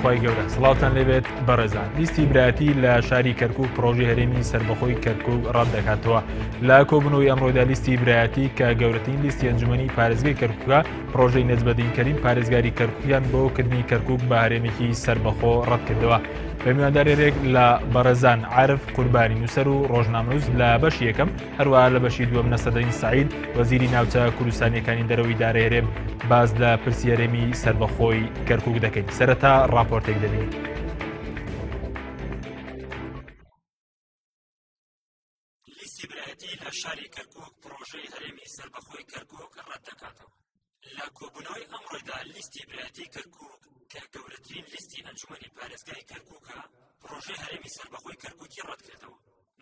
خی گەورە سڵاوتان لێبێت بەڕێزان لیستی برایەتی لە شاری کەرکووک پرۆژەی هەرێمی سەربەخۆی کەرکووک ڕەت دەکاتەوە لە کۆبنەوەی ئەمڕۆدا لیستی برایەتی کە گەورەترین لیستی ئەنجومەنی پارێزگای کەرکووکە پرۆژەی نەجمەدینکەرین پارێزگاری کەرکووکیان بۆ کردنی کەرکووک بە هەرێمێکی سەربەخۆ ڕەت کردەوە بە میواندارێک لە بەڕێزان عارف قوربانی نووسەر و ڕۆژنامەنووس لە بەشی یەکەم هەروەها لە بەشی دووەم نەسەدەین سەعید وەزیری ناوچە کوردستانیەکانی دەرەوەی دارایی هەرێم باز لە پرسی هەرێمی سەربەخۆی کەرکووک دەکەین سەرەتا ڕاپۆرتێک دەبین. لیستی برایەتی لە شاری کەرکووک پرۆژەی هەرێمی سەربەخۆی کەرکووک ڕەت دەکاتەوە. لە کۆبوونەوەی ئەمڕۆدا لیستی برایەتی کەرکووک کە گەورەترین لیستی ئەنجومەنی پارێزگای کەرکووکە پرۆژەی هەرێمی سەربەخۆی کەرکووکی ڕەت کردەوە.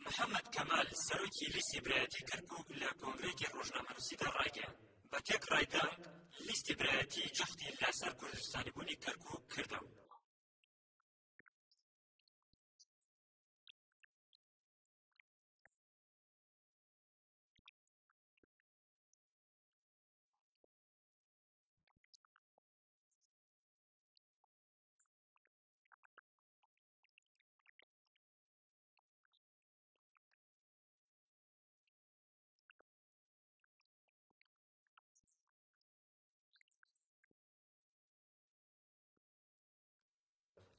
محەممەد کەمال سەرۆکی لیستی برایەتی کەرکووک لە کۆنگرێکی ڕۆژنامەنووسیدا ڕایگەیاند بە تێک ڕایدان لیستی برایەتی جەختی لەسەر کوردستانی بوونی کەرکووک کردەوە.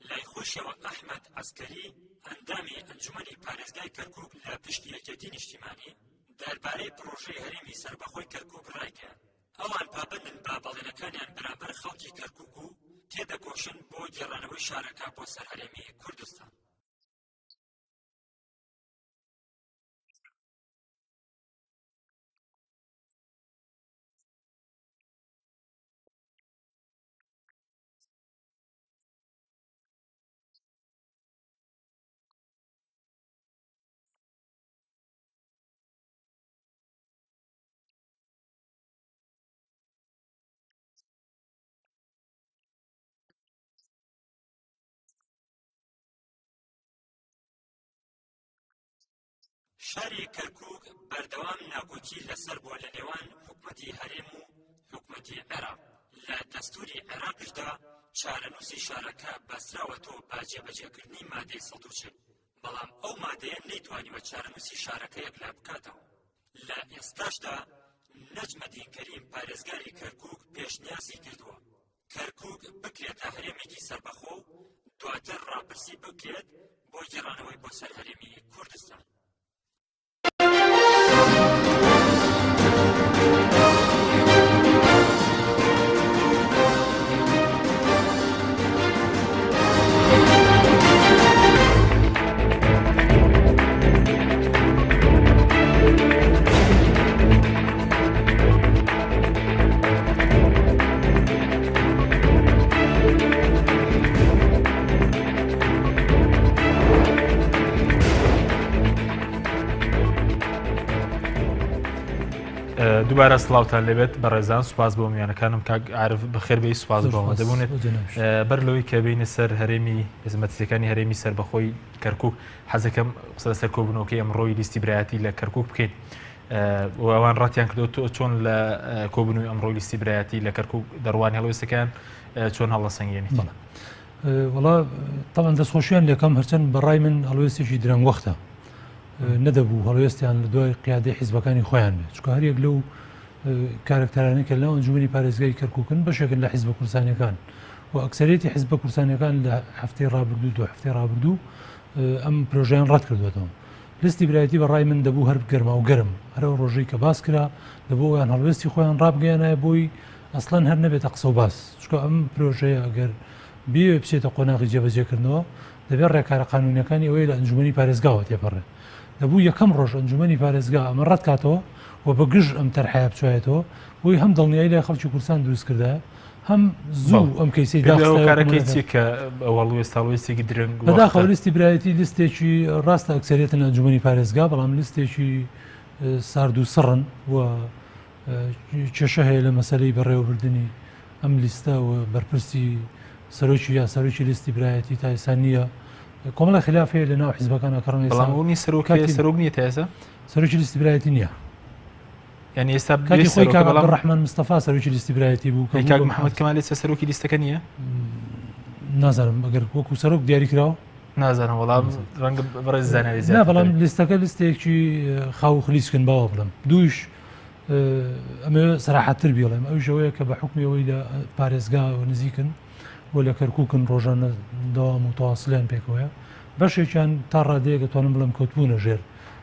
لای خۆشەوە ئەحمەد عەسکەری ئەندامی ئەنجومەنی پارێزگای کەرکووک لە پشتی یەکێتی نیشتیمانی دەربارەی پرۆژەی هەرێمی سەربەخۆی کەرکووک ڕایگەیاند ئەوان پابەندن بە بەڵێنەکانیان بەرامبەر خەڵکی کەرکووک و تێدەکۆشن بۆ گێڕانەوەی شارەکە بۆ سەر هەرێمی کوردستان. شاری کەرکووک بەردەوام ناکۆکی لەسەر بووە لە نێوان حکومەتی هەرێم و حکومەتی عێراق لە دەستوری عێراقشدا چارەنووسی شارەکە بەستراوەتەوە بە جێبەجێکردنی مادەی ١٤٠ بەڵام ئەو مادەیە نەیتوانیوە چارەنووسی شارەکە یەکلا بکاتەوە. لە ئێستاشدا نەجمەدینکەرین پارێزگاری کەرکووک پێشنیازی کردووە کەرکووک بکرێتە هەرێمێکی سەربەخۆ و دواتر ڕاپرسی بکرێت بۆ گێڕانەوەی بۆ سەر هەرێمی کوردستان. دووبارە سڵاوتان لێبێت بەڕێزان سوپاس بۆ میوانەکانم کاک عارف بەخێربەی سوپاس بۆەوە دەبوونێت بەر لەوەی کە بینە سەر هەرێمی خزمەتچیەکانی هەرێمی سەربەخۆی کەرکووک حەزەکەم قسە لەسەر کۆبوونەوەکەی ئەمڕۆی لیستی برایەتی لە کەرکووک بکەین و ئەوان ڕاتیان کردەوە چۆن لە کۆبوونەوەی ئەمڕۆی لیستی برایەتی لە کەرکووک دەڕوانی هەڵوێستەکان چۆن هەڵەسەنگێنی. وڵا تاوان دەستخۆشییان لەکەم هەرچەند بەڕای من هەڵوێستێکی درەنگ وەختە نەدەبوو هەڵوێستیان لە دوای قیادەی حیزبەکانی خۆیان بێت چونکە هەر یەک لەو کارکتەرانێکە لەو ئەنجومەنی پارێزگای کەرکووکن بەشێکن لە حیزبە کوردستانیەکان و ئەکسەرێتی حیزبە کوردستانیەکان لە هەفتەی ڕابردوو دو هەفتەی ڕابردوو ئەم پرۆژەیان ڕەت کردوێتەوە. لیستی برایەتی بەڕای من دەبوو هەر گەرما و گەرم هەرەوە ڕۆژەی کە باس کرا دەبوو یان هەڵوێستی خۆیان ڕابگەیانایە بۆی ئەسڵەن هەر نەبێتە قسە و باس چونکە ئەم پرۆژەیە ئەگەر بێ بچێتە قۆناغی جێبەجێکردنەوە دەبێت ڕێکارە قانونیەکانی ئەوەی لە ئەنجومەنی پارێزگاوە تێپەڕێت دەبوو یەکەم ڕۆژ ئەنجومەنی پارێزگا ئەمە ڕەت کاتەوە و بەگژ ئەم تەرحەیە بچێتەوە بۆی هەم دڵنیایی لای خەڵکی کوردستان دروست کردایە هەم زوو ئەم کەیسی کارەکەی چی کە هەڵوێستێکی درەنگ بەداخەوە لیستی برایەتی لیستێکی ڕاستە ئەکسەریەتن ئەنجومەنی پارێزگا بەڵام لیستێکی سارد و سڕن و کێشە هەیە لە مەسەلەی بەڕێوەبردننی ئەم لیستە و بەرپرسی سەرۆکی یا سەرۆکی لیستی برایەتی تا ئێستا نییە کۆمەڵە خلافەیە لە ناو حیزبەکانە کەڕنی بەڵامنی سەرۆک نیە تا ئێستا سەرۆکی لیستی برایەتی نییە یعنی ئێستا کاتی خۆی کاک عەبدوڕەحمان مستەفا سەرۆکی لیستی برایەتی بوو کاک محەممەد کەمال ئێستا سەرۆکی لیستەکە نییە نازانم ئەگەر وەکو سەرۆک دیاری کراوە نازانم وەڵام ڕەنگە بەڕێز زانایە نا بەڵام لیستەکە لیستێکی خاو خلیسکن باوە بڵم دووش ئەمە سەراحەتتر بێڵێم ئەو ژەوەیە کە بە حکمیەوەی لە پارێزگا و نزیکن و لە کەرکووکن ڕۆژانە داوام و تەواصلیان پێکەوەیە بەشێکیان تا ڕادەیە دەتوانم بڵم کەوتبوونە ژێر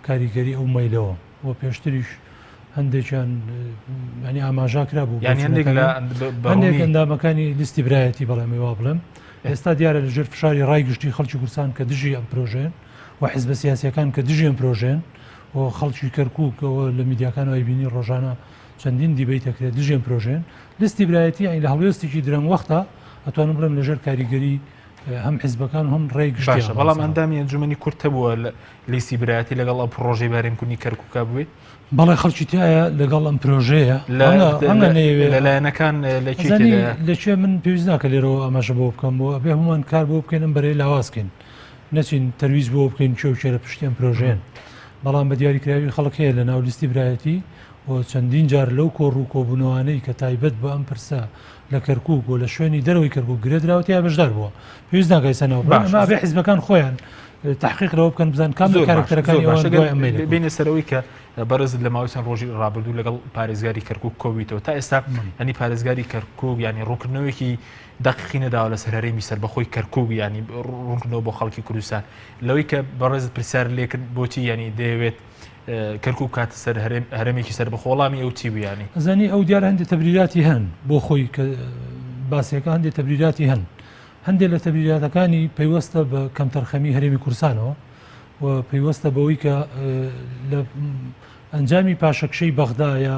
کاریگەری ئەو مەیلەوە و پێشتریش هەندێکیان ینی ئاماژا کرا بوو هەندێک ئەندامەکانی لیستی برایەتی بەڵێم وا بڵێم ئێستا دیارە لە ژێر فشاری ڕای گشتی خەڵکی کورسان کە دژی ئەم پرۆژێن و حیزبە سیاسیەکان کە دژی ئەم پرۆژێن و خەڵکی کەرکووکەوە لە میدیاکانەوەی بینی ڕۆژانە چەندین دیبیتەکرێت دژی ئەم پرۆژێن لیستی برایەتی ئەین لە هەڵوێستێکی درەنگ وەختە ئەتوانم بڵێم لەژێر کاریگەری هەم حیزبەکان هەم ڕێی گشتیە بەڵام ئەندامی ئەنجومەنی کورتە بووە لە لیستی برایەتی لەگەڵ ئەم پرۆژەی بارێنکردنی کەرکووکا بووێت بەڵێ خەڵکی تایە لەگەڵ ئەم پرۆژەیە لەلایەنەکان لەکوێ من پێویست ناکە لێرەوە ئەماشە بۆ بکەم بۆ ئەبێ هەمومان کار بۆ بکەین ئەم بەرەی لاوازکەین نەچین تەرویز بۆ بکەین چێ لە پشتیان پرۆژێن بەڵام بە دیاریکراوی خەڵک هەیە لە ناو لیستی برایەتی و چەندین جار لەو کۆڕ و کۆبوونەوانەی کە تایبەت بە ئەم پرسە لە کەرکووک و لە شوێنی دەرەوەی کەرکووک گرێدراوە یا بەشدار بووە پێویست ناکەی سەنەوە بێ حیزبەکان خۆیان تحقیقەوە بکەن بزان کام کارکتەرەکانی بینە سەرەوەی کە بەرز لە ماوەیان ڕۆژی ڕابردوو لەگەڵ پارێزگاری کەرکووک کۆویتەوە تا ئێستا ینی پارێزگاری کەرکووک ینی ڕوونکردنەوەیکی دقیقی نەداوە لە سەر هەرێمی سەربەخۆی کەرکووک ینی ڕوونکردنەوە بۆ خەڵکی کوردستان لەوەی کە بەڕێز پرسیار لێکرد بۆچی ینی دەیەوێت کەرکووک کاتە سەر هەرێمێکی سەربەخۆ وەڵامی ئەو چی بیانی زانی ئەو دیارە هەندێک تەبریراتی هەن بۆ خۆی کە باسیەکە هەندێک تەبریراتی هەن هەندێک لە تەبریراتەکانی پەیوەستە بە کەمتەرخەمی هەرێمی کورسانەوە و پەیوەستە بەوەی کە لە ئەنجامی پاشەکشەی بەغدا یا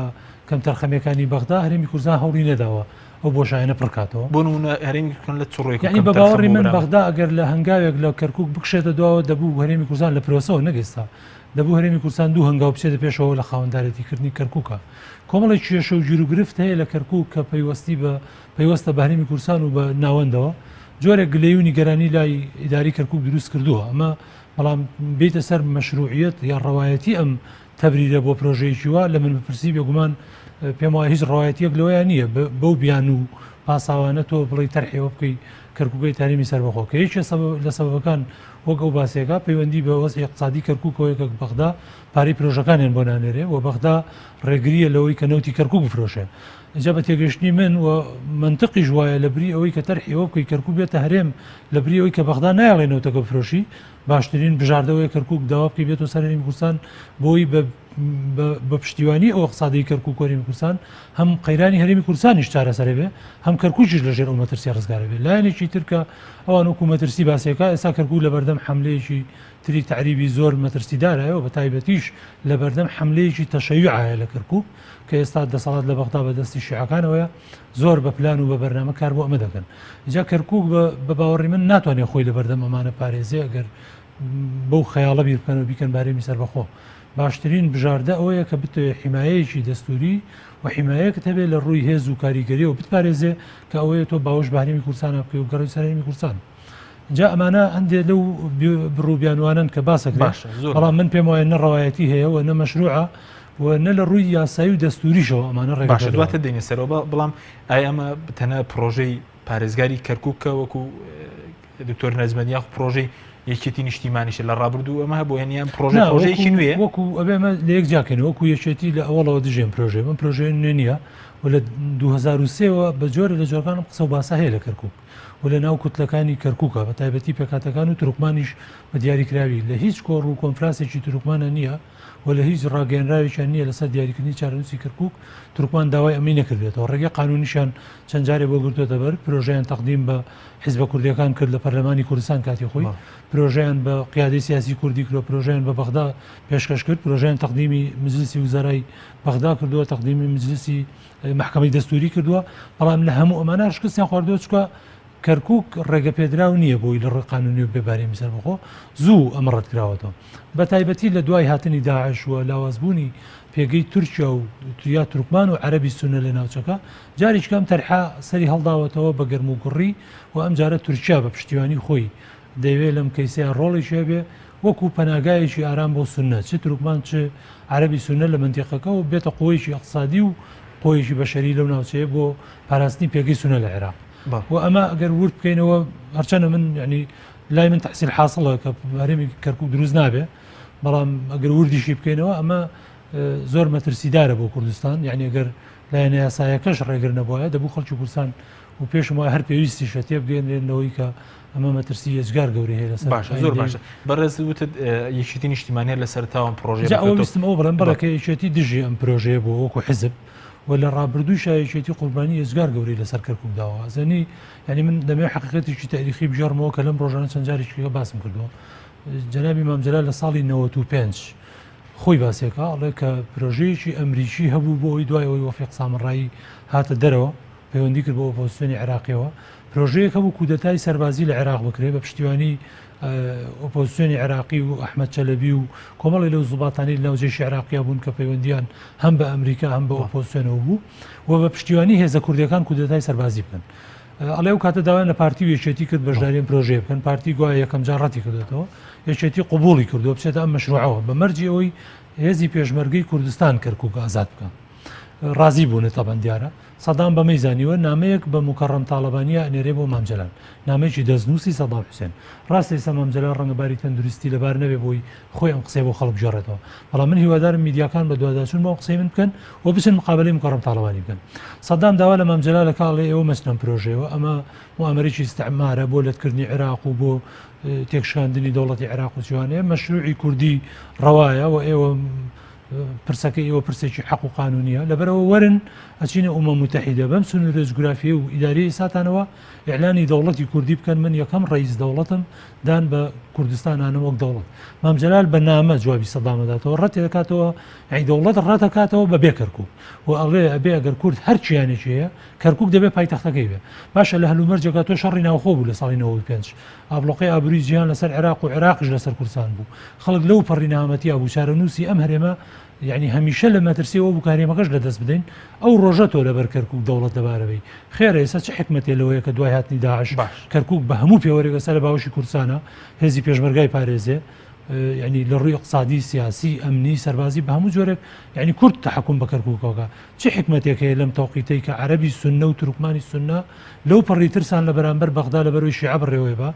کەمتەرخەمیەکانی بەغدا هەرێمی کورسان هەوڵی نەداوە ئەو بۆشایەنە پڕکاتەوە بۆ نمونە هەرێمی لە چڕێک یعنی بە باوەڕی من بەغدا ئەگەر لە هەنگاوێک لە کەرکووک بکشێتە دواوە دەبوو هەرێمی کورسان لە پرۆسەوە نەگەستا دەبوو هەرێمی کورسان دوو هەنگاو بچێتە پێشەوە لە خاوەندارەتیکردنی کەرکووکە کۆمەڵی کێشە و گیرروگرفت هەیە لە کەرکووک کە پەیوەستە بە هەرێمی کورسان و بە ناوەندەوە جۆرێک گلەی و نیگەرانی لای ئیداری کەرکووک دروست کردووە ئەمە بەڵام بێتە سەر مەشروعیەت یا ڕەوایەتی ئەم تەبریرە بۆ پرۆژەیەکی وە لە من بپرسی بێگومان پێم وایە هیچ ڕەوایەتیەک لەوەیان نییە بەو بیان و پاساوانە تۆ بڵی تەرحێوە بکەی کەرکووکەی تاریمی سەربەخۆ کە هیچ لە سەبەکان وەک ئەو باسیەکە پەیوەندی بە وەزعی اقتصادی کەرکووکەوەیەکە بەغدا پارەی پرۆژەکانیان بۆ نانێرێ و بەغدا ڕێگریە لەوەی کە نەوتی کەرکووک بفرۆشێ جا بە تێگەشتنی من و منطقی ژوایە لە بری ئەوەی کە تەرحێوە بکەی کەرکووک بێتە هەرێم لە بری ئەوەی کە بەغدا نایڵێنەوەتەکە بفرۆشی باشترین بژاردەوەی کەرکووک داوا بکەی بێتەوە سەر هەرێمی کورسان بۆی بە پشتیوانی ئەو اقتصادی کەرکووک و هەرێمی کورسان هەم قەیرانی هەرێمی کورسانیش چارەسەرێ بێ هەم کەرکووکیش لەژێر ئەو مەترسیە ڕزگارە بێت لایەنێکی ترکە ئەوان وەکو مەترسی باسیەکە ئێستا کەرکووک لە بەردەم حملەیەکی تری تعریبی زۆر مەترسیدارایەوە بە تایبەتیش لە بەردەم حملەیەکی تەشەیوعایە لە کەرکووک کە ئێستا دەسەڵات لە بەغدا بەدەستی شیعەکانەوەیە زۆر بە پلان و بە بەرنامە کار بۆ ئەمە دەکەن جا کەرکووک بە باوەڕی من ناتوانێت خۆی لە بەردەم ئەمانە پارێزێ ئەگەر بەو خەیاڵە بیر بکەن و بیکەن بارەمی سەربەخۆ باشترین بژاردە ئەوەیە کە بتوێت حیمایەیەکی دەستوری و حیمایەکە هەبێت لە ڕووی هێز و کاریگەری و بتپارێزێ کە ئەوەیە تۆ باوەش بە هەرێمی کورسانە بکەی و گەڕی سەر هەرێمی کورسان جا ئەمانە هەندێک لەو بڕووبیانوانن کە باسەکرێت بەڵام من پێم وایە نەڕەوایەتی هەیە و نە مەشروعە و نە لە ڕووی یاسایی و دەستوریشەوە ئەمانە ڕێگەشە دواتە دێنێ سەرەوە بەڵام ئایا ئەمە تەنە پرۆژەی پارێزگاری کەرکووکە وەکو دکتۆر نەزمەنیا پرۆژەی یەکێتی نیشتیمانیشە لە ڕابردوو ئەمە هەبوو هەنیان پرۆژەیەکی نوێ وەکو ئەبێمە لە یەک جاکەین وەکو یەکێتی لە ئەوڵەوە دژێن پرۆژێ من پرۆژەیە نوێ نییە و لە 2023ەوە بە جۆرە لە جۆرەکانم قسە و باسە هەیە لە کەرکووک و لە ناو کوتلەکانی کەرکووکە بە تایبەتی پێکاتەکان و تورکمانیش بە دیاریکراوی لە هیچ کۆڕ و کۆنفرانسێکی تورکمانە نییە و لە هیچ ڕاگەیەنراوێکیان نییە لەسەر دیاریکردنی چارەنووسی کەرکووک تورکمان داوای ئەمەی نەکردێتەوە ڕێگەی قانونیشان چەند جارێ بۆ گرتوۆتە بەر پرۆژەیان تەقدیم بە حیزبە کوردیەکان کرد لە پەرلەمانی کوردستان کاتی خۆی پرۆژەیان بە قیادەی سیاسی کوردی کرد پرۆژیان بە بەغدا پێشکەش کرد پرۆژیان تەقدیمی مجلسی وزارای بەغدا کردووە تەقدیمی مجلسی محکەمەی دەستوری کردووە بەڵام لە هەموو ئەمانە شکستیان خواردووە چکە کەرکووک ڕێگە پێدراو نییە بۆی لە ڕێ قانونی و بێبارەی سەربەخۆ زوو ئەمە ڕەت کراوەتەوە بە تایبەتی لە دوای هاتنی داعش وە لاوازبوونی پێگەی تورکیا و یا تورکمان و عەرەبی سونە لە ناوچەکە جارێک کەم تەرحا سەری هەڵداوەتەوە بە گەرم و گوڕی و ئەم جارە تورکیا بە پشتیوانی خۆی دەیوێت لەم کەیسەیە ڕۆڵێکی هەبێ وەکو پەناگایەکی ئارام بۆ سونە چ تورکمان چ عەرەبی سونە لە منتیقەکە و بێتە قۆیەکی ئەقتصادی و قۆیەکی بەشەری لەو ناوچەیە بۆ پاراستنی پێگەی سونە لە عێراق و ئەمە ئەگەر ورد بکەینەوە هەرچەنە من ینی لای من تحصیل حاصڵە کە هەرێمی کەرکووک دروست نابێ بەڵام ئەگەر وردیشی بکەینەوە ئەمە زۆر مەترسیدارە بۆ کوردستان یعنی ئەگەر لایەنە یاسایەکەش ڕێگر نەبووە دەبوو خەڵکی کوردستان و پێشم وایە هەر پێویستی شەتێ بگەێنەوەی کە ئەمە مەترسی ێجگار گەورەی هەیە لەسەر باشە زۆر باشە بەڕێز وتت یەکێتی نیشتیمانیە لەسەر تاوان پرۆژێ ئەوە ویستم ئەو بڵێم بەڵێکە یەکێتی دژی ئەم پرۆژەیە بۆ وەکو حزب و لە ڕابردوو شایەتی قوربانی ێزگار گەورەی لەسەر کەرکووک داوە زەنی ینی من دەمێ حقیقەتێکی تاریخی بژارمەوە کە لەم ڕۆژانە چەند جارێکیکە باسم کردەوە جەنابی مامجلال لە ساڵی 95 خۆی باسێکە ئەڵێ کە پرۆژەیەکی ئەمریکی هەبوو بۆ ئەوی دوای ئەوەی وەفیق سامڕایی هاتە دەرەوە پەیوەندی کرد بۆ ئۆپۆزیسیۆنی عێراقیەوە پرۆژەیەک هەبوو کودەتای سەربازی لە عێراق بکرێ بە پشتیوانی ئۆپۆزیسیۆنی عێراقی و ئەحمەد چەلەبی و کۆمەڵی لەو زوڵاتانی لەناوجێشی عێراقیا بوون کە پەیوەندیان هەم بە ئەمریکا هەم بە ئۆپۆزیسیۆنەوە بوو و بە پشتیوانی هێزە کوردەکان کودەتای سەربازی بکەن ئەڵێ و کاتە داوای لە پارتی و یەکێتی کرد بەشداریان پرۆژێ بکەن پارتی گوایە یەکەم جار ڕەتی کردێتەوە یەکێتی قبوڵی کردو بچێتە ئەم مەشروعەوە بە مەرجی ئەوەی هێزی پێشمەرگەی کوردستان کەرکووک ئازاد بکە ڕازی بوون تەبەن دیارە سەدام بەمەی زانیوە نامەیەک بە مکەڕەم تاڵەبانیە ئەنێرێ بۆ مامجلال نامەیەکی دەستنووسی سەدام حوسێن ڕاستی ئێستا مامجلال ڕەنگەباری تەندروستی لەبار نەبێ بۆی خۆی ئەم قسەی بۆ خەڵک بژێڕێتەوە بەڵام من هیوادارم میدیاکان بە دوواداچوون بۆ قسەی من بکەن و بچن مقابلەی مکەڕەم تاڵەبانی بکەن سەدام داوا لە مامجلال کاڵێ ئێوە مەچنەم پرۆژەوە ئەمە موامەرێکی استعمارە بۆ لەتکردنی عێراق و بۆ تێکشاندنی دەوڵەتی عێراق و جوانەیە مەشروعی کوردی ڕەوایە و ئێوە پرسەکەی ئێوە پرسێکی حەق و قانونیە لەبەرەوە وەرن ئەچینە ئومە متحیدە بەم سنوورە جوگرافیە و ئیداری ساتانەوە ئیعلانی دەوڵەتی کوردی بکەن من یەکەم ڕئیس دەوڵەتم دان بە کوردستانانە وەک دەوڵەت مامجلال بە نامە جوابی سەدامەداتەوە ڕەتی دەکاتەوە یعنی دەوڵەت ڕەتەکاتەوە بەبێ کەرکووک و ئەڵێ ئەبێ ئەگەر کورد هەرچیانێکی هەیە کەرکووک دەبێت پایتەختەکەی بێ باشە لە هەلومەرجەکە تۆ شەڕی ناوخۆ بوو لە ساڵی 95 ئابلۆقی ئابرووی جیهان لەسەر عێراق و عێراقش لەسەر کوردستان بوو خەڵک لەو پەڕی نامەتیە بوو چارەنووسی ئەم هەرێمە یعنی هەمیشە لە مەترسیەوە بوو کارێمەکەش لەدەست بدەین ئەو ڕۆژە تۆ لەبەر کەرکووک دەوڵەت دەبارەوەی خێرە ئێستا چه حکمەتێ لەوەیە کە دوای هاتنی داعش کەرکووک بە هەموو پێوەرێک ئێستا لە باوەشی کوردستانە هێزی پێشمەرگای پارێزێ یعنی لە ڕووی اقتصادی سیاسی ئەمنی سەربازی بە هەموو جۆرێک یعنی کورد تحکم بە کەرکووکەوە چه حکمەتێک هەیە لەم تەوقیتەی کە عەرەبی سوننە و تورکمانی سوننە لەو پەڕی ترسان لە بەرامبەر بەغدا لەبەرەوەی شیعە بڕێوەی بە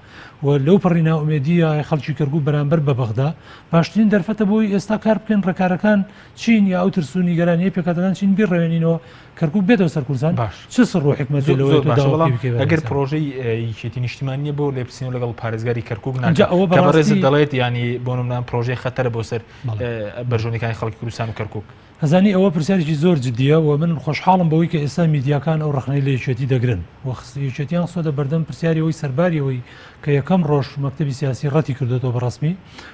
و لەو پەڕی ناومێدیە خەڵکی کەرکووک بەرامبەر بە بەغدا باشترین دەرفەتە بۆی ئێستا کار بکەن ڕێکارەکان چین یا ئەو ترسونی گەرانیە پێکاتەکان چین بیڕێنینەوە کەرکووک بێتەوە سەر کوردستان باش چه سڕ و حکمەتی لەوەی ئەگەر پرۆژەی یەکێتی نیشتیمانیە بۆ لێپسین لەگەڵ پارێزگاری کەرکووک ناڕێز دەڵێت ینی بۆ نمونان پرۆژەی خەتەرە بۆ سەر بەرژۆنەکانی خەڵکی کوردستان و کەرکووک هەزانی ئەوە پرسیارێکی زۆر جددیە و من خۆشحاڵم بەوەی کە ئێستا میدیاکان ئەو ڕخنەی لە یەکێتی دەگرن یەکێتیان سۆدە بەردەم پرسیاری ئەوەی سەرباریەوەی کە یەکەم ڕۆژ مەکتەبی سیاسی ڕەتی کردێتەوە بەڕسمی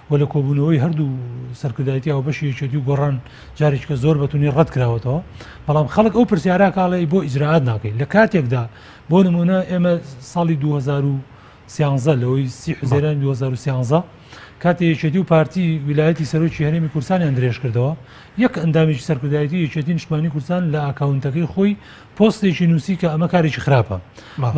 و لە کۆبوونەوەی هەردوو سەرکردایەتی ئەو بەشی یەکێتی و گۆڕان جارێککە زۆر بەتونی ڕەت کراوەتەوە بەڵام خەڵک ئەو پرسیارا کاڵی بۆ ئیجراعات ناکەین لە کاتێکدا بۆ نمونە ئێمە ساڵی 2013 لەوەی سی حوزەیرانی 2013 کاتێ یەکێتی و پارتی ویلایەتی سەرۆکی هەرێمی کوردستانیان درێژ کردەوە یەک ئەندامێکی سەرکردایەتی یەکێتی نیشتیمانی کوردستان لە ئاکاونتەکەی خۆی پۆستێکی نووسی کە ئەمە کارێکی خراپە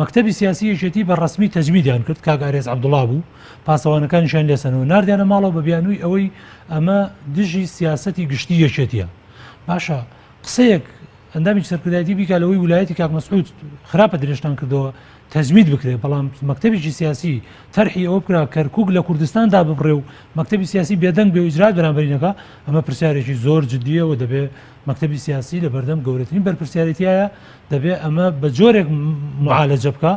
مەکتەبی سیاسی یەکێتی بە ڕسمی تەجمیدیان کرد کاک ئارێز عەبدوڵڵا بوو پاسەوانەکانیشان لێسەنەوە ناردیانە ماڵەوە بە بیانووی ئەوەی ئەمە دژی سیاسەتی گشتی یەکێتیە باشە قسەیەک ئەندامێکی سەرکردایەتی بیکا لەوەی ویلایەتی کاک مەسعود خراپە درێژتان کردەوە تەجمید بکرێت بەڵام مەکتەبێکی سیاسی تەرحی ئەوە بکرا کەرکووک لە کوردستاندا ببڕێ و مەکتەبی سیاسی بێدەنگ بێ و ئیجرات بەرامبەرینەکە ئەمە پرسیارێکی زۆر جددیە و دەبێت مەکتەبی سیاسی لە بەردەم گەورەترین بەرپرسیارەتیایە دەبێت ئەمە بە جۆرێک معالەجە بکە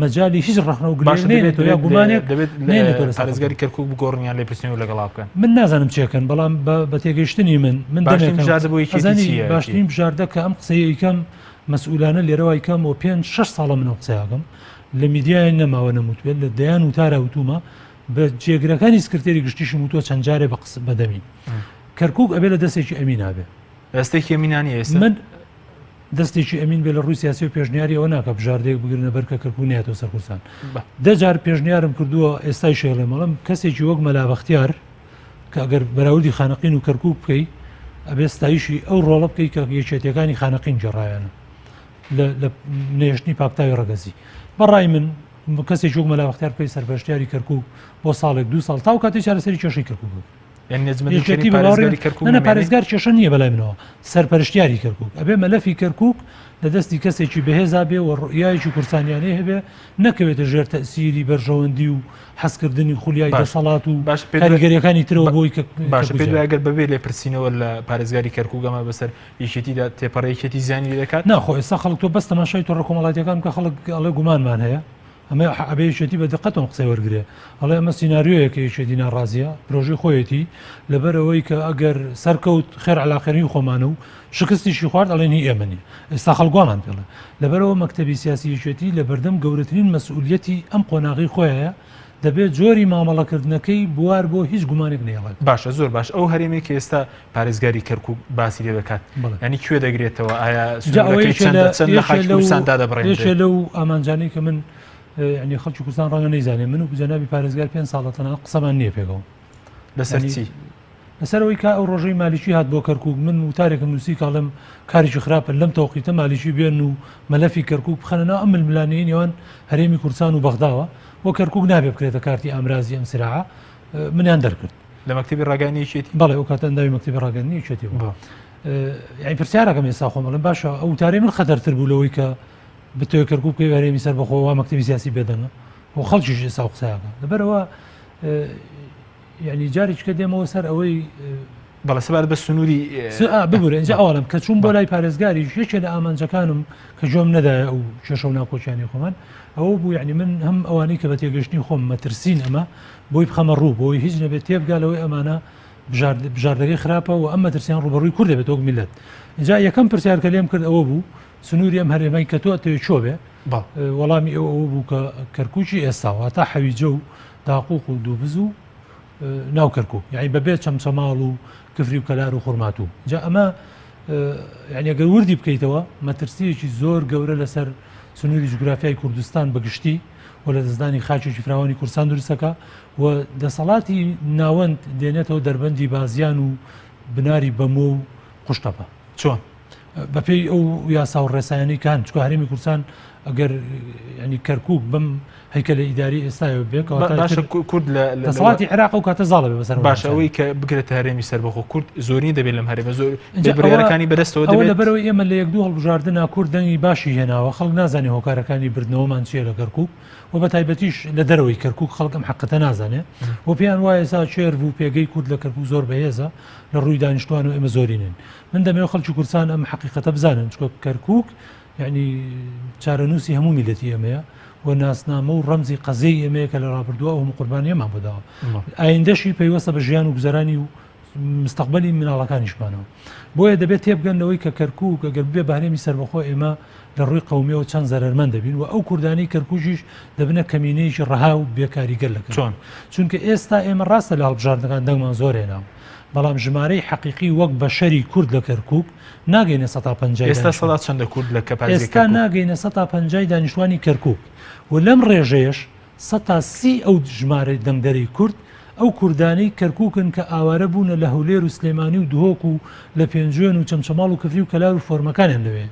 مەجای هیچ ڕخنە و گوێنێت یا گومانێک دەبێت پارێزگاری کەرکووک بگۆڕنیان لێ پرسیۆ لەگەڵا بکەن من نازانم چێکن بەڵام بە تێگەیشتنی من باشترین بژاردە کە ئەم قسەیە یکەم مەسئولانە لێرەوە یکەم و 5-6 ساڵە منە قسەیاکەم لە میدیای نەماوە نەموتوێت لە دەیان وتارە وتومە بە جێگرەکانی سکرتێری گشتیشم وتووە چەند جارێ بە قسە بەدەمی کەرکووک ئەبێ لە دەستێکی ئەمین نابێ دەستێکی ئەمینانی ئێستا من دەستێکی ئەمین بێ لە ڕووی سیاسی و پێشنیاری ئەوە ناکە بژاردەیەک بگرنە بەر کە کەرکووک نێتەوە سەر کوردستان دەجار پێشنیارم کردووە ئێستای شێڵێ مەڵم کەسێکی وەک مەلا بەختیار کە ئەگەر بەراوردی خانەقین و کەرکووک بکەی ئەبێ ستایشی ئەو ڕۆڵە بکەی کە یەکێتیەکانی خانەقین جێڕایانە لە نێشتنی پاکتاوی ڕەگەزی بەڕای من کەسێک وەک مەلا بەختیار پێی سەرپەرشتیاری کەرکووک بۆ ساڵێک 2 ساڵ تاو کاتی چارەسەری کێشەی کەرکووک بوو نێزمەندی پارێزگاری کەرکووک نە پارێزگار کێشە نییە بەلای منەوە سەرپەرشتیاری کەرکووک ئەبێ مەلەفی کەرکووک لە دەستی کەسێکی بەهێزا بێ و ڕوئیایکی کورسانیانەیە هەبێ نەکەوێتە ژێر تەسیری بەرژەوەندی و حەزکردنی خولیای دەسەڵات و کاریگەریەکانی ترەوە بۆی باش پێگەر بەبێ لێ پرسیینەوە لە پارێزگاری کەرکووگەمە بەسەر یشتیدا تێپەڕێکێتی زیانی دەکات ناخۆ ئێستا خەڵک تۆ بەس تەماشای تۆڕە کۆمەڵاتیەکان کە خەڵک ئەڵێ گومانمان هەیە ئەمە ئەبێشێتی بە دقەتەوە قسەی وەرگێ ئەڵێ ئەمە سینناریۆیەکە یشێتی ناڕازیە پرۆژی خۆیەتی لەبەرەوەی کە ئەگەر سەرکەوت خێر علاقێنی خۆمانە و شکستیشی خوارد ئەڵێنی ئێمەنی ئێستا خەڵگومان پێڵێ لەبەرەوە مەکتەبی سیاسی یشێتی لە بەردەم گەورەترین مەسئولیەتی ئەم قۆناغی خۆیە دەبێت جۆری مامەڵەکردنەکەی بوار بۆ هیچ گومانێک نێڵێت باشە زۆر باش ئەو هەرێمی کە ئێستا پارێزگاری کەرکووک باسی لێ دەکات ینی کوێ دەگرێتەوە ئایا لەخاکوردستان لەو ئامانجانی کە من ینی خەڵکی کوردستان ڕەنگە نەیزانێ من و جەنابی پارێزگار 5 ساڵەتەنە قسەمان نییە پێگەڵ لەسەرچی لەسەرەوەی کا ئەو ڕۆژەی مالیکی هات بۆ کەرکووک من وتارێکم نووسی کاڵم کاریی خراپە لەم تەوقیتە مالیکی بێن و مەلەفی کەرکووک بخەنەوە ئەم ململانەیە نێوان هەرێمی کوردستان و بەغداوە بۆ کەرکووک نابێ بکرێتە کارتی ئامرازی ئەم سراعە منیان دەرکرد لە مەکتەبی ڕاگەنیشێتی بەڵێ ئەو کاتە ئەنداوی مەکتەبی ڕاگەنی چێتی بوو یعنی پرسیارەکەم ێستا خۆمەڵم باشە ئەو تارێ من خەتەرتر بوو لەوەی کە بتوێ کەرکووک پێی هەرێمی سەر بەخۆوە مەکتەبی سیاسی بێدەنە و خەڵکیش ئێستا قسەیەکە لەبەرەوە یعنی جارێککە دێمەوە سەر ئەوەی بەڵێ سەبات بە سنووری ببوورە اینجا ئەوڵم کە چوون بۆ لای پارێزگاری یەکێ لە ئامانجەکانم کە جۆم نەدایە ئەو شەشە و ناکۆچیانی خۆمان ئەوە بوو یعنی من هەم ئەوانەی کە بە تێگەشتنی خۆم مەترسین ئەمە بۆی بخەمە ڕوو بۆی هیچ نەبێت تێبگالەوەی ئەمانە بژاردەکەی خراپە و ئەم مەترسیان ڕوبەڕووی کورد دەبێت وەک میلەت اینجا یەکەم پرسیارکە لێم کرد ئەوە بوو سنووری ئەم هەرێمەی کە تۆ ئەتەوێت چۆ بێ وەڵامی ئەوە بوو کە کەرکووکی ئێستاوە تا حەویجە و داقوق و دووبز و ناو کەرکووک یعنی بەبێت چەمچەماڵ و کفری و کەلار و خورماتوو جا ئەمە یعنی ئەگەر وردی بکەیتەوە مەترسیەکی زۆر گەورە لەسەر سنووری جوگرافیای کوردستان بەگشتی و لە دەستدانی خاچێکی فراوانی کوردستان دروستەکە و دەسەڵاتی ناوەند دێنێتەوە دەربەندی بازیان و بناری بەمۆ و قوشتەپە چۆن بەپێی ئەو یاسا و ڕێسایانی کان چکە هەرێمی کوردستان ئەگەر ینی کەرکووک بم هەیکە لە ئیداری ئێستایەوە بێت کورد لە دەسەڵاتی عێراق و کاتە زاڵە بێ بەسەر باش ئەوەی کە بگرێتە هەرێمی سەربەخۆ کورد زۆری دەبێت لەم هەرێمە زۆر بڕیارەکانی بەدەستەوە دەبێت لەبەرەوەی ئێمە لە 1-2 هەڵبژاردننا کورد دەنگی باشی هێناوە خەڵک نازانێ هۆکارەکانی بردنەوەمان چیە لە کەرکووک و بە تایبەتیش لە دەرەوەی کەرکووک خەڵکم حقەتە نازانێ و پێیان وایە سا چێرڤ و پێگەی کورد لە کەرکووک زۆر بەهێزە لە ڕووی دانیشتوان و ئێمە زۆرینن من دەمەوێت خەڵکی کوردستان ئەم حقیقەتە بزانن چکە کەرکووک یعنی چارەنووسی هەموو میلەتی ئێمەیە و ناسنامە و ڕەمزی قەزەی ئێمەیە کە لە ڕابردووە ئەو قوربانیەمان بۆداوە ئایندەشی پەیوەستە بە ژیان و گوزەرانی و مستەقبەلی مناڵەکانیشمانەوە بۆیە دەبێت تێبگەنەوەی کە کەرکووک ئەگەر بێ بەهرێمی سەربەخۆ ئێمە لە ڕووی قەومیەوە چەند زەرمەند دەبین و ئەو کوردانی کەرکووکیش دەبنە کەمینەیەکی ڕەها و بێکاریگەر لەکە چۆن چونکە ئێستا ئێمە ڕاستە لە هەڵبژاردنەکان دەنگمان زۆر هێناوە بەڵام ژمارەی حەقیقی وەک بەشەری کورد لە کەرکووک ناگەینە 150 ئێستا سەڵات چەندە کورد لە کەپازی ئێستا ناگەینە 150 دانیشتوانی کەرکووک و لەم ڕێژەیەش 130 ئەو ژمارە دەنگدەری کورد ئەو کوردانەی کەرکووکن کە ئاوارە بوونە لە هەولێر و سلێمانی و دهۆک و لە پێنجێن و چەمچەماڵ و کفری و کەلار و فۆرمەکانیان لەوێ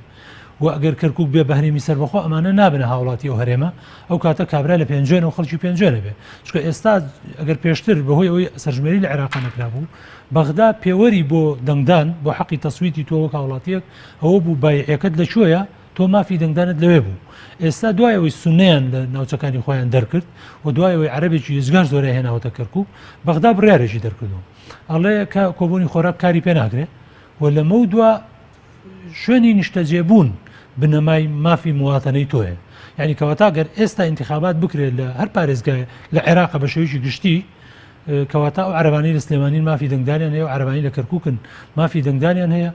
و ئەگەر کەرکووک بێ بەهرێمی سەربەخۆ ئەمانە نابنە هاوڵاتی ئەو هەرێمە ئەو کاتە کابرا لە پێنجێن و خەڵکی پێنجێنە بێ چکە ئێستا ئەگەر پێشتر بەهۆی ئەوەی سەرژمێری لە عێراق نەکرابوو بەغدا پێوەری بۆ دەنگدان بۆ حەقی تەسویتی تۆ وەک هاوڵاتیەک ئەوە بوو بایعەکەت لەکوێیە تۆ مافی دەنگدانت لەوێ بوو ئێستا دوایەوەی سونەیان لە ناوچەکانی خۆیان دەرکرد و دوایەوەی عەرەبێکی ێزگار زۆرە هێناوەتە کەرکووک بەغدا بڕیارێکی دەرکردو ئەڵێ کۆبوونی خۆراک کاری پێ ناگرێت و لەمە دووە شوێنی نیشتەجێبوون بنەمای مافی مواتەنەی تۆیە یعنی کەواتە گەر ئێستا انتخابات بکرێت لە هەر پارێزگای لە عێراق بە شێوەیەکی گشتی کەواتە ئەو عەرەبانەی لە سلێمانی مافی دەنگدانیان هەیە و عەرەبانی لە کەرکووکن مافی دەنگدانیان هەیە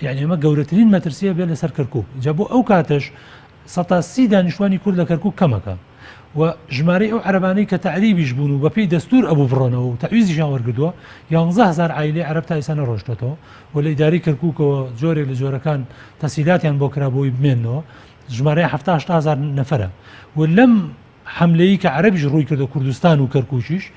یعنی ئەمە گەورەترین مەترسیە بێت لەسەر کەرکووک جا بۆ ئەو کاتەش 130 دانیشتوانی کورد لە کەرکووک کەمەکە و ژمارەی ئەو عەرەبانەی کە تەعریبیش بوون و بەپێی دەستور ئەبوو بڕۆنەوە و تەعویزیشان وەرگردووە 11000 عایلەی عەرەب تا ئێستا نەڕۆشتەوە و لە ئیداری کەرکووکەوە جۆرێک لە جۆرەکان تەسیلاتیان بۆ کرابەوەی بمێنەوە ژمارەی 78000 نەفەرە و لەم حملەیە کە عەرەبیش ڕووی کردە کوردستان و کەرکووکیش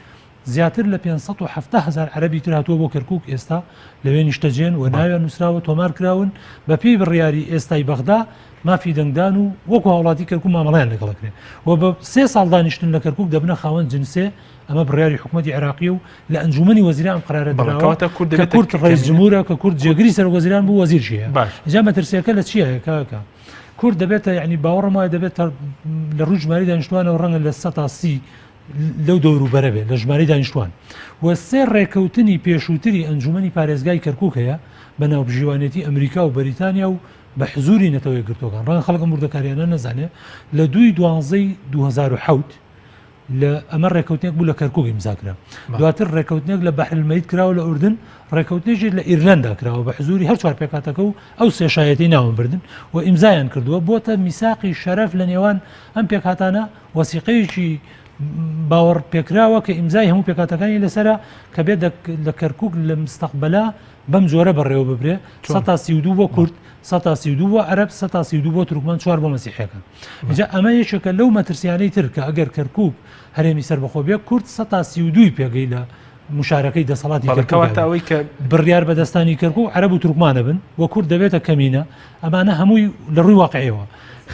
زیاتر لە 570,000 عەرەبی تر هاتووە بۆ کەرکووک ئێستا لەوێ نیشتەجێن و ناویان نووسراوە تۆمار کراون بە پێی بڕیاری ئێستای بەغدا مافی دەنگدان و وەکو هاوڵاتی کەرکوک مامەڵیان لەگەڵەکرێ و بە 3 ساڵ دانیشتن لە کەرکوک دەبنە خاوەن جنسێ ئەمە بڕیاری حکوومەتی عێراقی و لە ئەنجومەنی وەزیران قرارە دراوە کە کورد ڕئیس جمهورە کە کورد جێگری سەرۆکوەزیران بوو وەزیرشیە جا مەترسیەکە لە چییە کاکە کورد دەبێتە یعنی باوەڕم وایە دەبێت لە ڕوو ژماری دانیشتوانەوە ڕەنگە لە 100 تا 30 لەو دەوروبەرە بێ لە ژماری دانیشتوان و 3 ڕێکەوتنی پێشووتری ئەنجومەنی پارێزگای کەرکوک هەیە بەناو پژیوانێتی ئەمریکا و بەریتانیا و بە حزوری نەتەوەی گرتوەکان ڕەنگە خەڵک مردەکاریانە نەزانێ لە 2/12 2007 لە ئەمە ڕێکەوتنێک بوو لە کەرکوک ئیمزاکرا دواتر ڕێکەوتنێک لە بەحر المەیت کراوە لە ئوردن ڕێکەوتنێکی لە ئیرلندا کراوە بە حزوری هەر چوار پێکاتەکە و ئەو سێشایەتی ناوم بردن و ئیمزایان کردووە بۆتە میساقی شەرەف لە نێوان ئەم پێکاتانە وەسیقەیەکی باوەڕ پێکراوە کە ئیمزای هەموو پێکاتەکانی لەسرە کە بێت لە کەرکوک لە مستەقبەلا بەم جۆرە بەڕێوە ببرێ 132 بۆ کورد 132 بۆ عەرەب 132 بۆ تورکمان 4 بۆ مەسیحیەکان اینجا ئەمە یەکێکە لەو مەترسیانەی تر کە ئەگەر کەرکوک هەرێمی سەربەخۆ بێ کورد 132 پێگەی لە مشارەکەی دەسەڵاتی کەواتەوەی کە بڕیار بەدەستانی کەرکوک عەرەب و تورکمانە بن وە کورد دەبێتە کەمینە ئەمانە هەمووی لە ڕووی واقعیەوە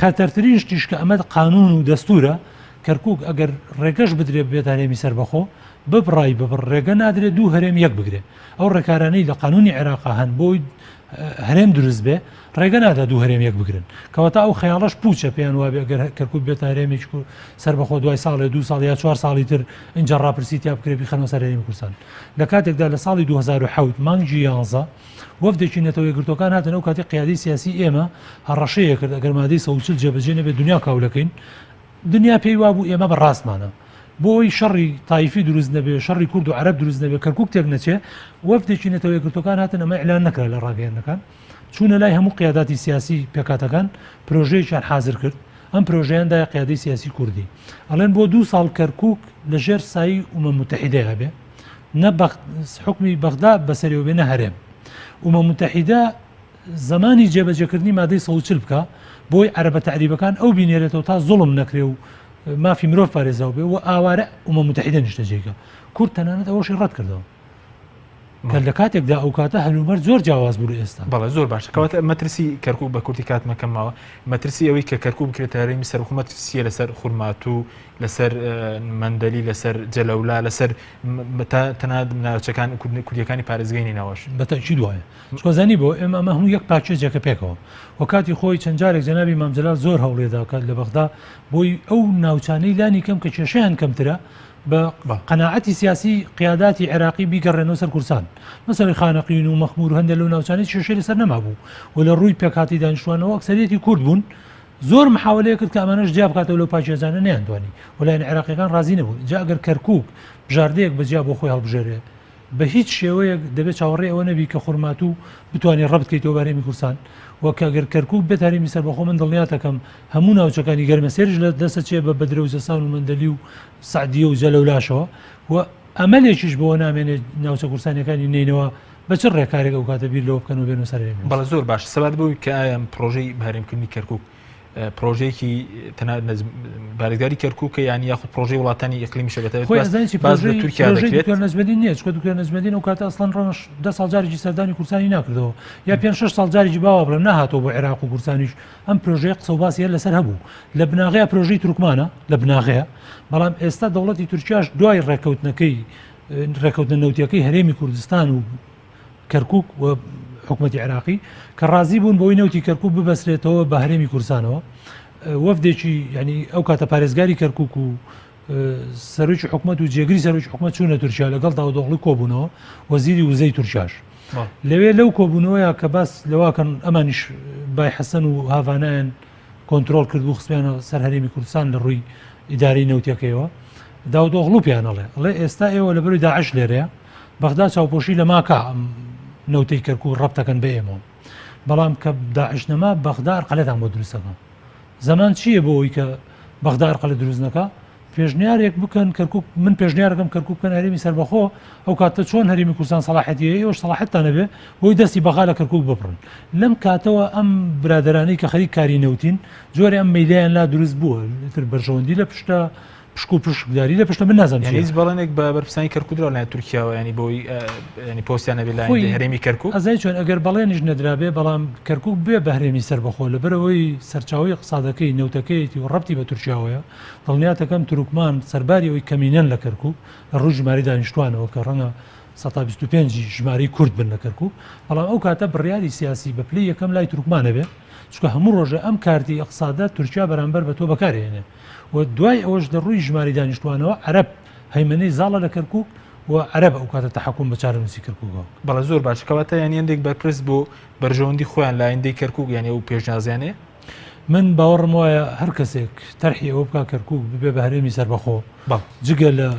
خەتەرترین شتیش کە ئەمە قانون و دەستورە کەرکوک ئەگەر ڕێگەش بدرێت بێت هەرێمی سەربەخۆ ببڕای ببڕ ڕێگە نادرێت دوو هەرێم یەک بگرێت ئەو ڕێکارانەی لە قانونی عێراقا هەن بۆی هەرێم دروست بێ ڕێگە نادا دوو هەرێم یەک بگرن کەواتە ئەو خەیاڵەش پوچە پێیان وابێ ئەگەر کەرکوک بێت هەرێمێک سەربەخۆ دوای ساڵێ 2 ساڵ یا 4 ساڵی تر اینجا ڕاپرسی تیا بکرێ بخەنەوە سەر هەرێمی کوردستان لە کاتێکدا لە ساڵی 2007 مانگی 11 وەفدێکی نەتەوە یەکگرتوەکان هاتن ئەو کاتی قیادەی سیاسی ئێمە هەڕەشەیە کرد ئەگەر مادەی 140 جێبەجێ نەبێت دنیا کاولەکەین دنیا پێی وابوو ئێمە بەڕاستمانە بۆی شەڕی تایفی دروست نەبێ شەڕی کورد و عەرەب دروست نەبێ کەرکوک تێک نەچێ وەفدێکی نەتەوە یەکگرتوەکان هاتن ئەمە ئیعلان نەکرا لە ڕاگەیەنەکان چوونە لای هەموو قیاداتی سیاسی پێکاتەکان پرۆژەیەکیان حازر کرد ئەم پرۆژەیاندای قیادەی سیاسی کوردی ئەڵێن بۆ 2 ساڵ کەرکوک لەژێر سایی ئومە متحیدەیە بێ نە حکمی بەغدا بەسەریەوە بێ نە هەرێم ئومە متحیدە زمانی جێبەجێکردنی مادەی 140 بکە بۆی عەرەبە تەعریبەکان ئەو بینێرێتەوە تا زوڵم نەکرێ و مافی مرۆڤ پارێزراو بێ و ئاوارە ئومە متحیدە نیشتە جێگە کورد تەنانەت ئەوەشی ڕەت کردەوە کە لە کاتێکدا ئەو کاتە هەلومەرج زۆر جیاواز بوو لە ئێستا بەڵێ زۆر باشە کەواتە مەترسی کەرکوک بە کورتی کاتمەکەمەوە مەترسی ئەوەی کە کەرکوک بکرێتە هەرێمی سەرحکومەت سیە لەسەر خورماتوو لەسەر مەندەلی لەسەر جەلەولا لەسەر تەنانەت ناوچەکان کوردیەکانی پارێزگەی ناوەش بەتەکید وایە چۆزانی بۆ ئێمە ئەمە هەموو یەک پاکێجێکە پێکەوە و کاتی خۆی چەند جارێک جەنابی مام جەلال زۆر هەوڵێدا کات لە بەغدا بۆی ئەو ناوچانەی لانی کەم کە کێشەیان کەمترە بە قەناعەتی سیاسی قیاداتی عێراقی بیگەڕێنەوە سەر کورسان مەسەڵی خانەقین و مەخمور هەندێک لەو ناوچانەی کێشەی لەسەر نەمابوو و لە ڕووی پێکاتی دانیشتوانەوە ئەکسەریەتی کورد بوون زۆر محاولەیە کرد کە ئەمانەش جیا بکاتەوە لەو پاکێزانە نەیانتوانی وەلایەن عێراقیەکان ڕازی نەبوون جا ئەگەر کەرکوک بژاردەیەک بەجیا بۆ خۆی هەڵبژێرێ بە هیچ شێوەیەک دەبێت چاوەڕێ ئەوە نەبی کە خورمات و بتوانێت ڕەبت بکەیتەوە بارێمی کورسان وەکە ئەگەر کەرکوک بێت هەرێمی سەربەخۆ من دڵنیاتەکەم هەموو ناوچەکانی گەرمەسێرش لە دەستە چێ بە بەدرە و زەسان و مەندەلی و سعدیە و جەلەولاشەوە و ئەمەلێکیش بۆ نامێنێت ناوچە کورسانیەکانی نینەوە بە چ ڕێکارێک ئەو کاتە بیر لەوە بکەن و بێنەوە سەر هەرێمی بەڵێ زۆر باش سەبات بووی کە ئایا پرۆژەی هەرێمکردنی کەرکوک پرۆژەیەکی بارگداری کەرکووکە یانی یاخود پرۆژەی وڵاتانی ئیقلیمی شەبەتەوە تورکیا نەزمەدی نییە چکە دوکتۆر نەزمەدین ئەو کاتە ئەسڵەن ڕەنگە 10 ساڵ جارێکی سەردانی کورسانی ناکردەوە یا 5-6 ساڵ جارێکی باوە بڵێم نهاتەوە بۆ عێراق و کورسانیش ئەم پرۆژەیە قسە و باسی هەر لەسەر هەبوو لە بناغەیە پرۆژەی تورکمانە لە بناغەیە بەڵام ئێستا دەوڵەتی تورکیاش دوای ڕێکەوتنە نەوتیەکەی هەرێمی کوردستان و کەرکوک و حکومەتی عێراقی کە ڕازی بوون بۆی نەوتی کەرکوک ببەسرێتەوە بە هەرێمی کوردستانەوە وەفدێکی ینی ئەو کاتە پارێزگاری کەرکوک و سەرۆکی حکومەت و جێگری سەرۆکی حکومەت چوونە تورکیا لەگەڵ داودۆغڵی کۆبوونەوە وەزیری وزەی تورکیاش لەوێ لەو کۆبوونەوەیە کە باس لەواکەن ئەمانیش بای حەسەن و هاوانایان کۆنتترۆل کرد و خستیانە سەر هەرێمی کوردستان لە ڕووی ئیداری نەوتیەکەیەوە داودۆغڵ پیانەڵێ ئەڵێ ئێستا ئێوە لە بەروی داعش لێرەیە بەغدا چاوپۆشی لە ماکە نەوتەی کەرکوک ڕەبتەکەن بە ئێمە بەڵام کە داعش نەما بەغدا ئەرقەلەتان بۆ دروستەکە زەمان چییە بۆ ئەوی کە بەغدا ئەرقەلە دروست نەکە پێشنیارێک بکەن کەرکوک من پێشنیارەکەم کەرکوک بکەن هەرێمی سەربەخۆ ئەو کاتە چۆن هەرێمی کوردستان سەلاحەتیە ئێوەش سەلاحەتتان نەبێ بۆی دەستی بەغا لە کەرکوک بپڕن لەم کاتەوە ئەم برادرانەی کە خەریک کاری نەوتین جۆرە ئەم مەیدایان لا دروست بووە تر بەرژەوەندی لە پشک پشکداری لە پشتە من نازانم یعنی هیچ بەڵێنێک بە بەرپرسانی کەرکووک لە تورکیاوە ینی بۆی ینی پۆستیانە بێ لای هەرێمی کەرکووک ئەزای چۆن ئەگەر بەڵێنیش نەدرابێ بەڵام کەرکووک بێ بە هەرێمی سەربەخۆ لەبەرەوەی سەرچاوی اقتصادەکەی نەوتەکەیەتی و ڕەبتی بە تورکیاوەیە دڵنیاتەکەم تروکمان سەرباری ئەوەی کەمینەن لە کەرکووک لە ڕووی ژماری دانیشتوانەوە کە ڕەنگە 125 ژماری کورد بن لە کەرکووک بەڵام ئەو کاتە بڕیاری سیاسی بە پلەی یەکەم لای تروکمانە بێ چکە هەموو ڕۆژە ئەم کارتی اقتصادات تورکیا بەرامبەر بە تۆ بەکارهێنێ و دوای ئەوەش دە ڕووی ژماری دانیشتوانەوە عەرەب هەیمەنەی زاڵە لە کەرکووک و عەرەب ئەو کاتە تەحەکوم بە چارەنووسی کەرکووکەوە بەڵە زۆر باش کەواتە یان هەندێک بەرپرس بۆ بەرژەوەندی خۆیان لە ئایندەی کەرکووک یعنی ئەو پێشنیازیانێ من باوەڕم وایە هەر کەسێک تەرحی ئەوە بکە کەرکووک ببێ بە هەرێمی سەربەخۆ جگە لە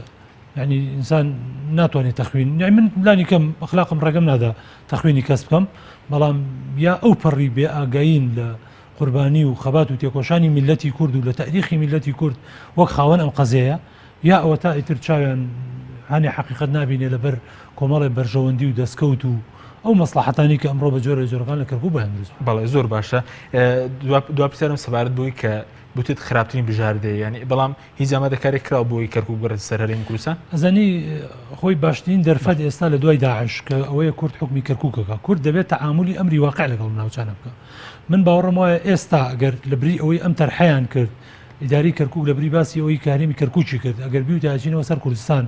يعني ئینسان ناتوانێت تەخوین يعني من لانی کەم ئەخلاقم ڕێگەم نادا تەخوینی کەس بکەم بەڵام یا ئەو پەڕی بێ ئاگاین لە قوربانی و خەبات و تێکۆشانی میلەتی کورد و لە تاریخی میلەتی کورد وەک خاوەن ئەم قەزەیە یا ئەوە تا ئیتر چاویان هەنێ حقیقت نابینێ لەبەر کۆمەڵی بەرژەوەندی و دەستکەوت و ئەو مەسلحەتانی کە ئەمڕۆ بە جۆرە جۆرەکان لە کەرکووک بەیان دروست بەڵێ زۆر باشە دوپرسیارم سەبارەت بووی کە بوتت خراپترین بژاردەیە ینی بەڵام هیچ ئامادەکاری کراوە بۆی کەرکووک بەرە سەر هەرێمی کوردستان ئەزانی خۆی باشترین دەرفەت ئێستا لە دوای داعش کە ئەوەیە کورد حکمی کەرکووکەکە کورد دەبێت تەعاملی ئەمری واقع لەگەڵ ناوچانە بکە من باوەڕم وایە ئێستا ئەگەر لەبری ئەوەی ئەم تەرحەیان کرد ئیداری کەرکووک لەبری باسی ئەوەی کارێمی کەرکووکی کرد ئەگەر بیوتاچینەوە سەر کوردستان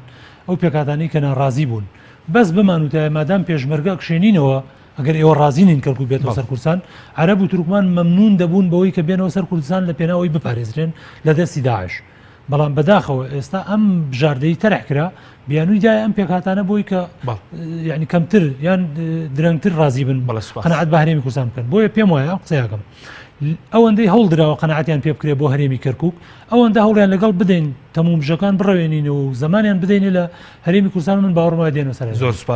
ئەو پێکاتانەی کە ناڕازی بوون بەس بمان وتایە مادام پێشمەرگە کشێنینەوە ئەگەر ئێوە ڕازینین کەرکووک بێتەوە سەر کوردستان عەرەب و تورکمان مەمنون دەبوون بەوەی کە بێنەوە سەر کوردستان لە پێناوەی بپارێزرێن لە دەستی داعش بەڵام بەداخەوە ئێستا ئەم بژاردەی تەرح کرا بیانووی دایە ئەم پێکاتانە بۆی کە یعنی کەمتر یان درەنگتر ڕازی بن قەنەعەت بە هەرێمی کوردستان بکەن بۆیە پێم وایە ئەم قسەیەکەم ئەوەندەی هەوڵدراوە قەنەعەتیان پێ بکرێ بۆ هەرێمی کەرکووک ئەوەندە هەوڵیان لەگەڵ بدەین تەموم بژەکان بڕەوێنین و زمانیان بدەینێ لە هەرێمی کوردستان من باوەڕم دێنەوە سەر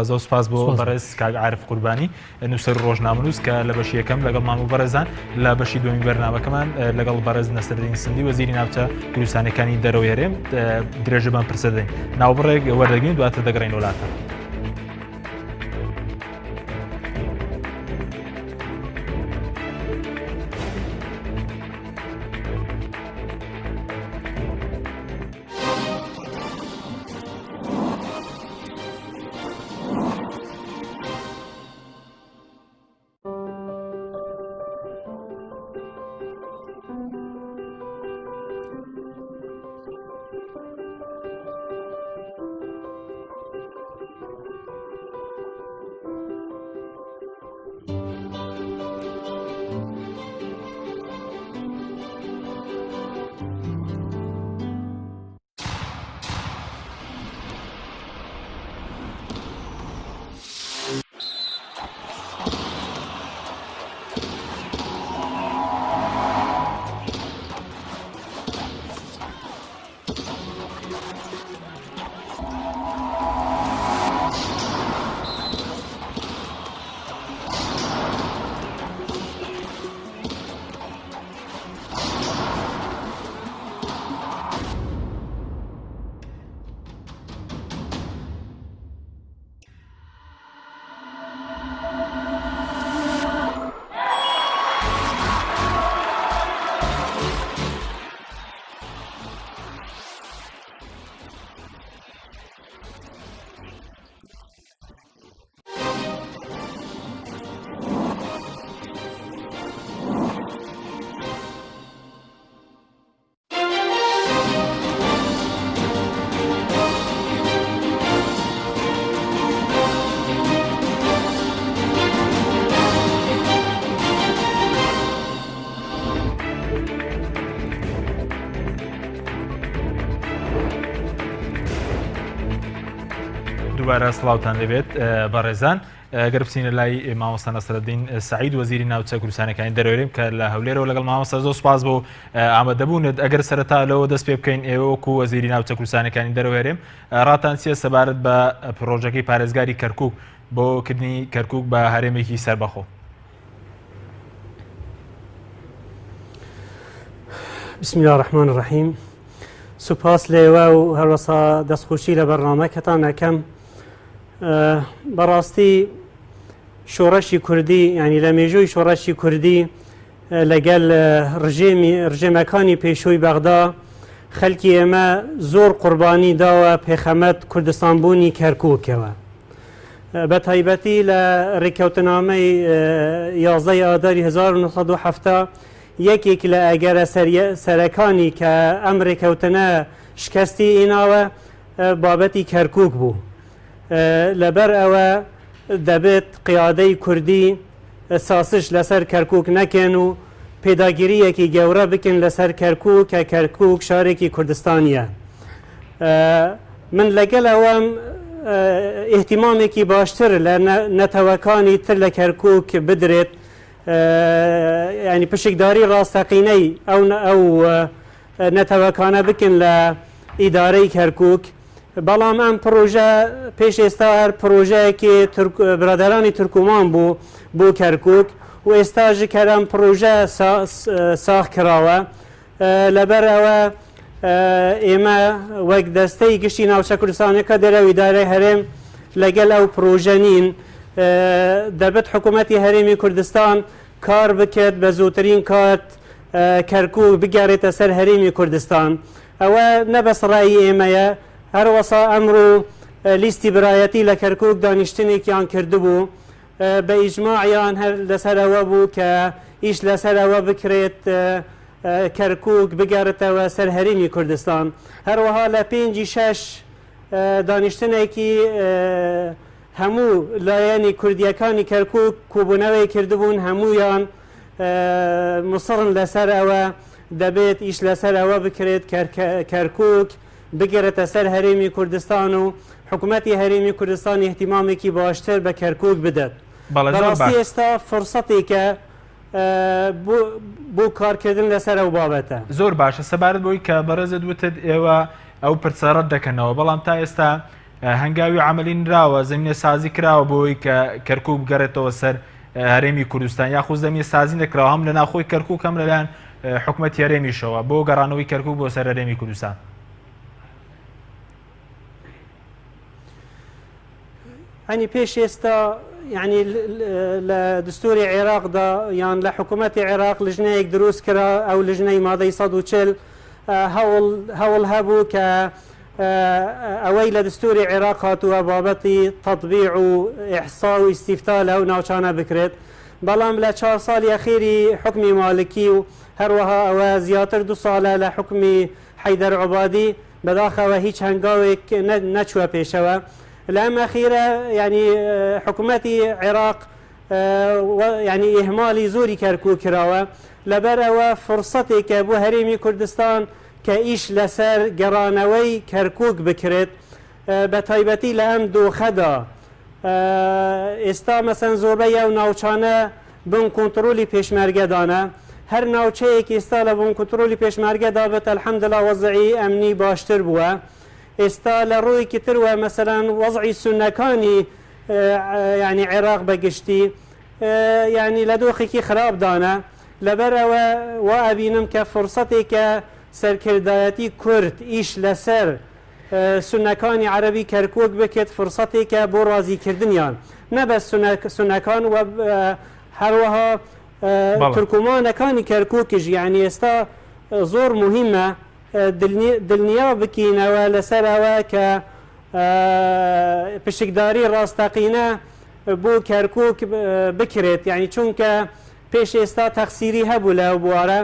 زۆر سپاس بۆ بەڕێز کاک عارف قوربانی نووسەر ڕۆژنامەنووس کە لە بەشی یەکەم لەگەڵ مامۆ بەرەزان لە بەشی دومی بەرنامەکەمان لەگەڵ بەڕێز نەسرەدین سندی وەزیری ناوچە کوردستانەکانی دەرەوەی هەرێم درێژەبان پرسە دەین ناوبڕێک وەردەگرین دواتر دەگەڕین وڵاتە دووبارە سڵاوتان دەبێت بەڕێزان گەر بچینە لای مامۆستا نەسرەدین سەعید وەزیری ناوچە کوردستانەکانی دەرەوەریم کە لە هەولێرەوە لەگەڵ مامۆستا زۆر سپاس بۆ ئامادەبوونت ئەگەر سەرەتا لەوە دەست پێ بکەین ئێوە وەکو وەزیری ناوچە کوردستانەکانی دەرەوەرێم ڕاتان چیە سەبارەت بە پرۆژەکەی پارێزگاری کەرکووک بۆ کردنی کەرکووک بە هەرێمێکی سەربەخۆ بسم الله الرحمن الرحیم سوپاس لێوە و هەروەسا دەستخۆشی لە بەرنامەکەتان ئەکەم بەڕاستی شۆڕەشی کوردی ینی لە مێژووی شۆڕەشی کوردی لەگەل ڕژێمەکانی پێشووی بەغدا خەلکی ئێمە زۆر قوربانی داوە پێخەمەت کوردستان بوونی کەرکووکەوە. بە تایبەتی لە ڕێککەوتنامەی 11 ئاداری 1970 یەکێک لە ئەگەرە سەرەکانی کە ئەم ڕێککەوتنە شکستی ئیناوە بابەتی کەرکووک بوو. لەبەر ئەوە دەبێت قیادەی کوردی ساسش لەسەر کەرکووک نەکەن و پێداگیریەکی گەورە بکن لەسەر کەرکووک کە کەرکووک شارێکی کوردستانیە. من لەگەڵ ئەوەم احتیمامێکی باشتر لە نەتەوەکانی تر لە کەرکووک بدرێت، ینی پشکداری ڕاستەقینەی ئەو نەتەوەکانە بکن لە ئیدارەی کەرکووک. بەڵام ئەم پرۆژە پێش ئێستا هەر پرۆژەیەکی برادرانی تورکومان بوو بۆ کەرکووک و ئێستاژ کەرەم پرۆژە ساخ کراوە. لەبەر ئەوە ئێمە وەک دەستەی گشتی ناوچە کوردستانەکە دەرەوی ئیدارەی هەرێم لەگەڵ ئەو پرۆژە نین. دەبێت حکوومەتی هەرێمی کوردستان کار بکرێت بە زووترین کات کەرکووک بگەڕێتە سەر هەرێمی کوردستان. ئەوە نەبەسڕایی ئێمەیە، هەروەسا ئەمڕۆ لیستی برایەتی لە کەرکووک دانیشتنێکیان کردبوو، بە ئیجماعیان هەر لەسەرەوە بوو کە ئیش لەسەرەوە بکرێت کەرکووک بگەڕێتەوە سەر هەرێمی کوردستان. هەروەها لە 5/6 دانیشتنێکی هەموو لایەنی کوردیەکانی کەرکووک کۆبوونەوەی کردبوون، هەموویان مصڕن لەسەر ئەوە دەبێت ئیش لەسەر ئەوە بکرێت کەرکووک بگەڕێتە سەر هەرێمی کوردستان و حکوومەتی هەرێمی کوردستان احتیمامێکی باشتر بە کەرکووک بدات. بەڕاستی ئێستا فرسەتێکە بۆ کارکردن لەسەر ئەو بابەتە. زۆر باشە. سەبارەت بۆی کە بەڕێزت وتت ئێوە ئەو پرسەڕەت دەکەنەوە، بەڵام تا ئێستا هەنگاوی عملی نراوە، زەمینە سازی کراوە بۆی کە کەرکووک بگەڕێتەوە سەر هەرێمی کوردستان، یاخود زەمینە سازی نەکراوە هەم لە ناخۆی کەرکووک هەم لەلایەن حکوومەتی هەرێمیشەوە بۆ گەڕانەوەی کەرکووک بۆ سەر هەرێمی کوردستان. هەنی پێش ئێستا یعنی لە دستوری عێراقدا یان لە حکوومەتی عێراق لژنەیەک دروست کرا، ئەو لژنەی مادەی 140 هەوڵ هەبوو کە ئەوەی لە دستوری عێراق هاتووە بابەتی تەطبیع و ئیحسا و ئیستیفتا لەو ناوچانە بکرێت. بەڵام لە 4 ساڵی ئەخیری حکمی مالکی و هەروەها ئەوە زیاتر 2 ساڵە لە حکمی حەیدەر عوبادی بەداخەوە هیچ هەنگاوێک نەچووە پێشەوە. لەم ئەخیرە ینی حکوومەتی عێراق ینی ئێهمالی زۆری کەرکووک کراوە، لەبەر ئەوە فرسەتێکە بۆ هەرێمی کوردستان کە ئیش لەسەر گەڕانەوەی کەرکووک بکرێت، بە تایبەتی لە ئەم دۆخەدا. ئێستا مەسەن زۆربەی ئەو ناوچانە بن کۆنتڕۆلی پێشمەرگەدانە، هەر ناوچەیەک ئێستا لە بن کۆنتڕۆلی پێشمەرگەدا بێت ئەلحەمدولیلا وەزعی ئەمنی باشتر بووە. ئێستا لە ڕوویکی تروە مەسەلەن وەزعی سونەکانی ینی عێراق بەگشتی ینی لە دۆخێکی خراپدانە. لەبەرەوە وا ئەبینم کە فرسەتێکە سەرکردایەتی کورد ئیش لەسەر سونەکانی عەرەبی کەرکووک بکرێت، فرسەتێکە بۆ ڕازیکردنیان نەبەس سونەکان و هەروەها تورکومانەکانی کەرکووکیش. یعنی ئێستا زۆر مهمە دڵنیا بکەینەوە لەسەرەوە کە پشکداری ڕاستەقینە بۆ کەرکووک بکرێت. یعنی چونکە پێش ئێستا تەقسیری هەبوو لە بوارە،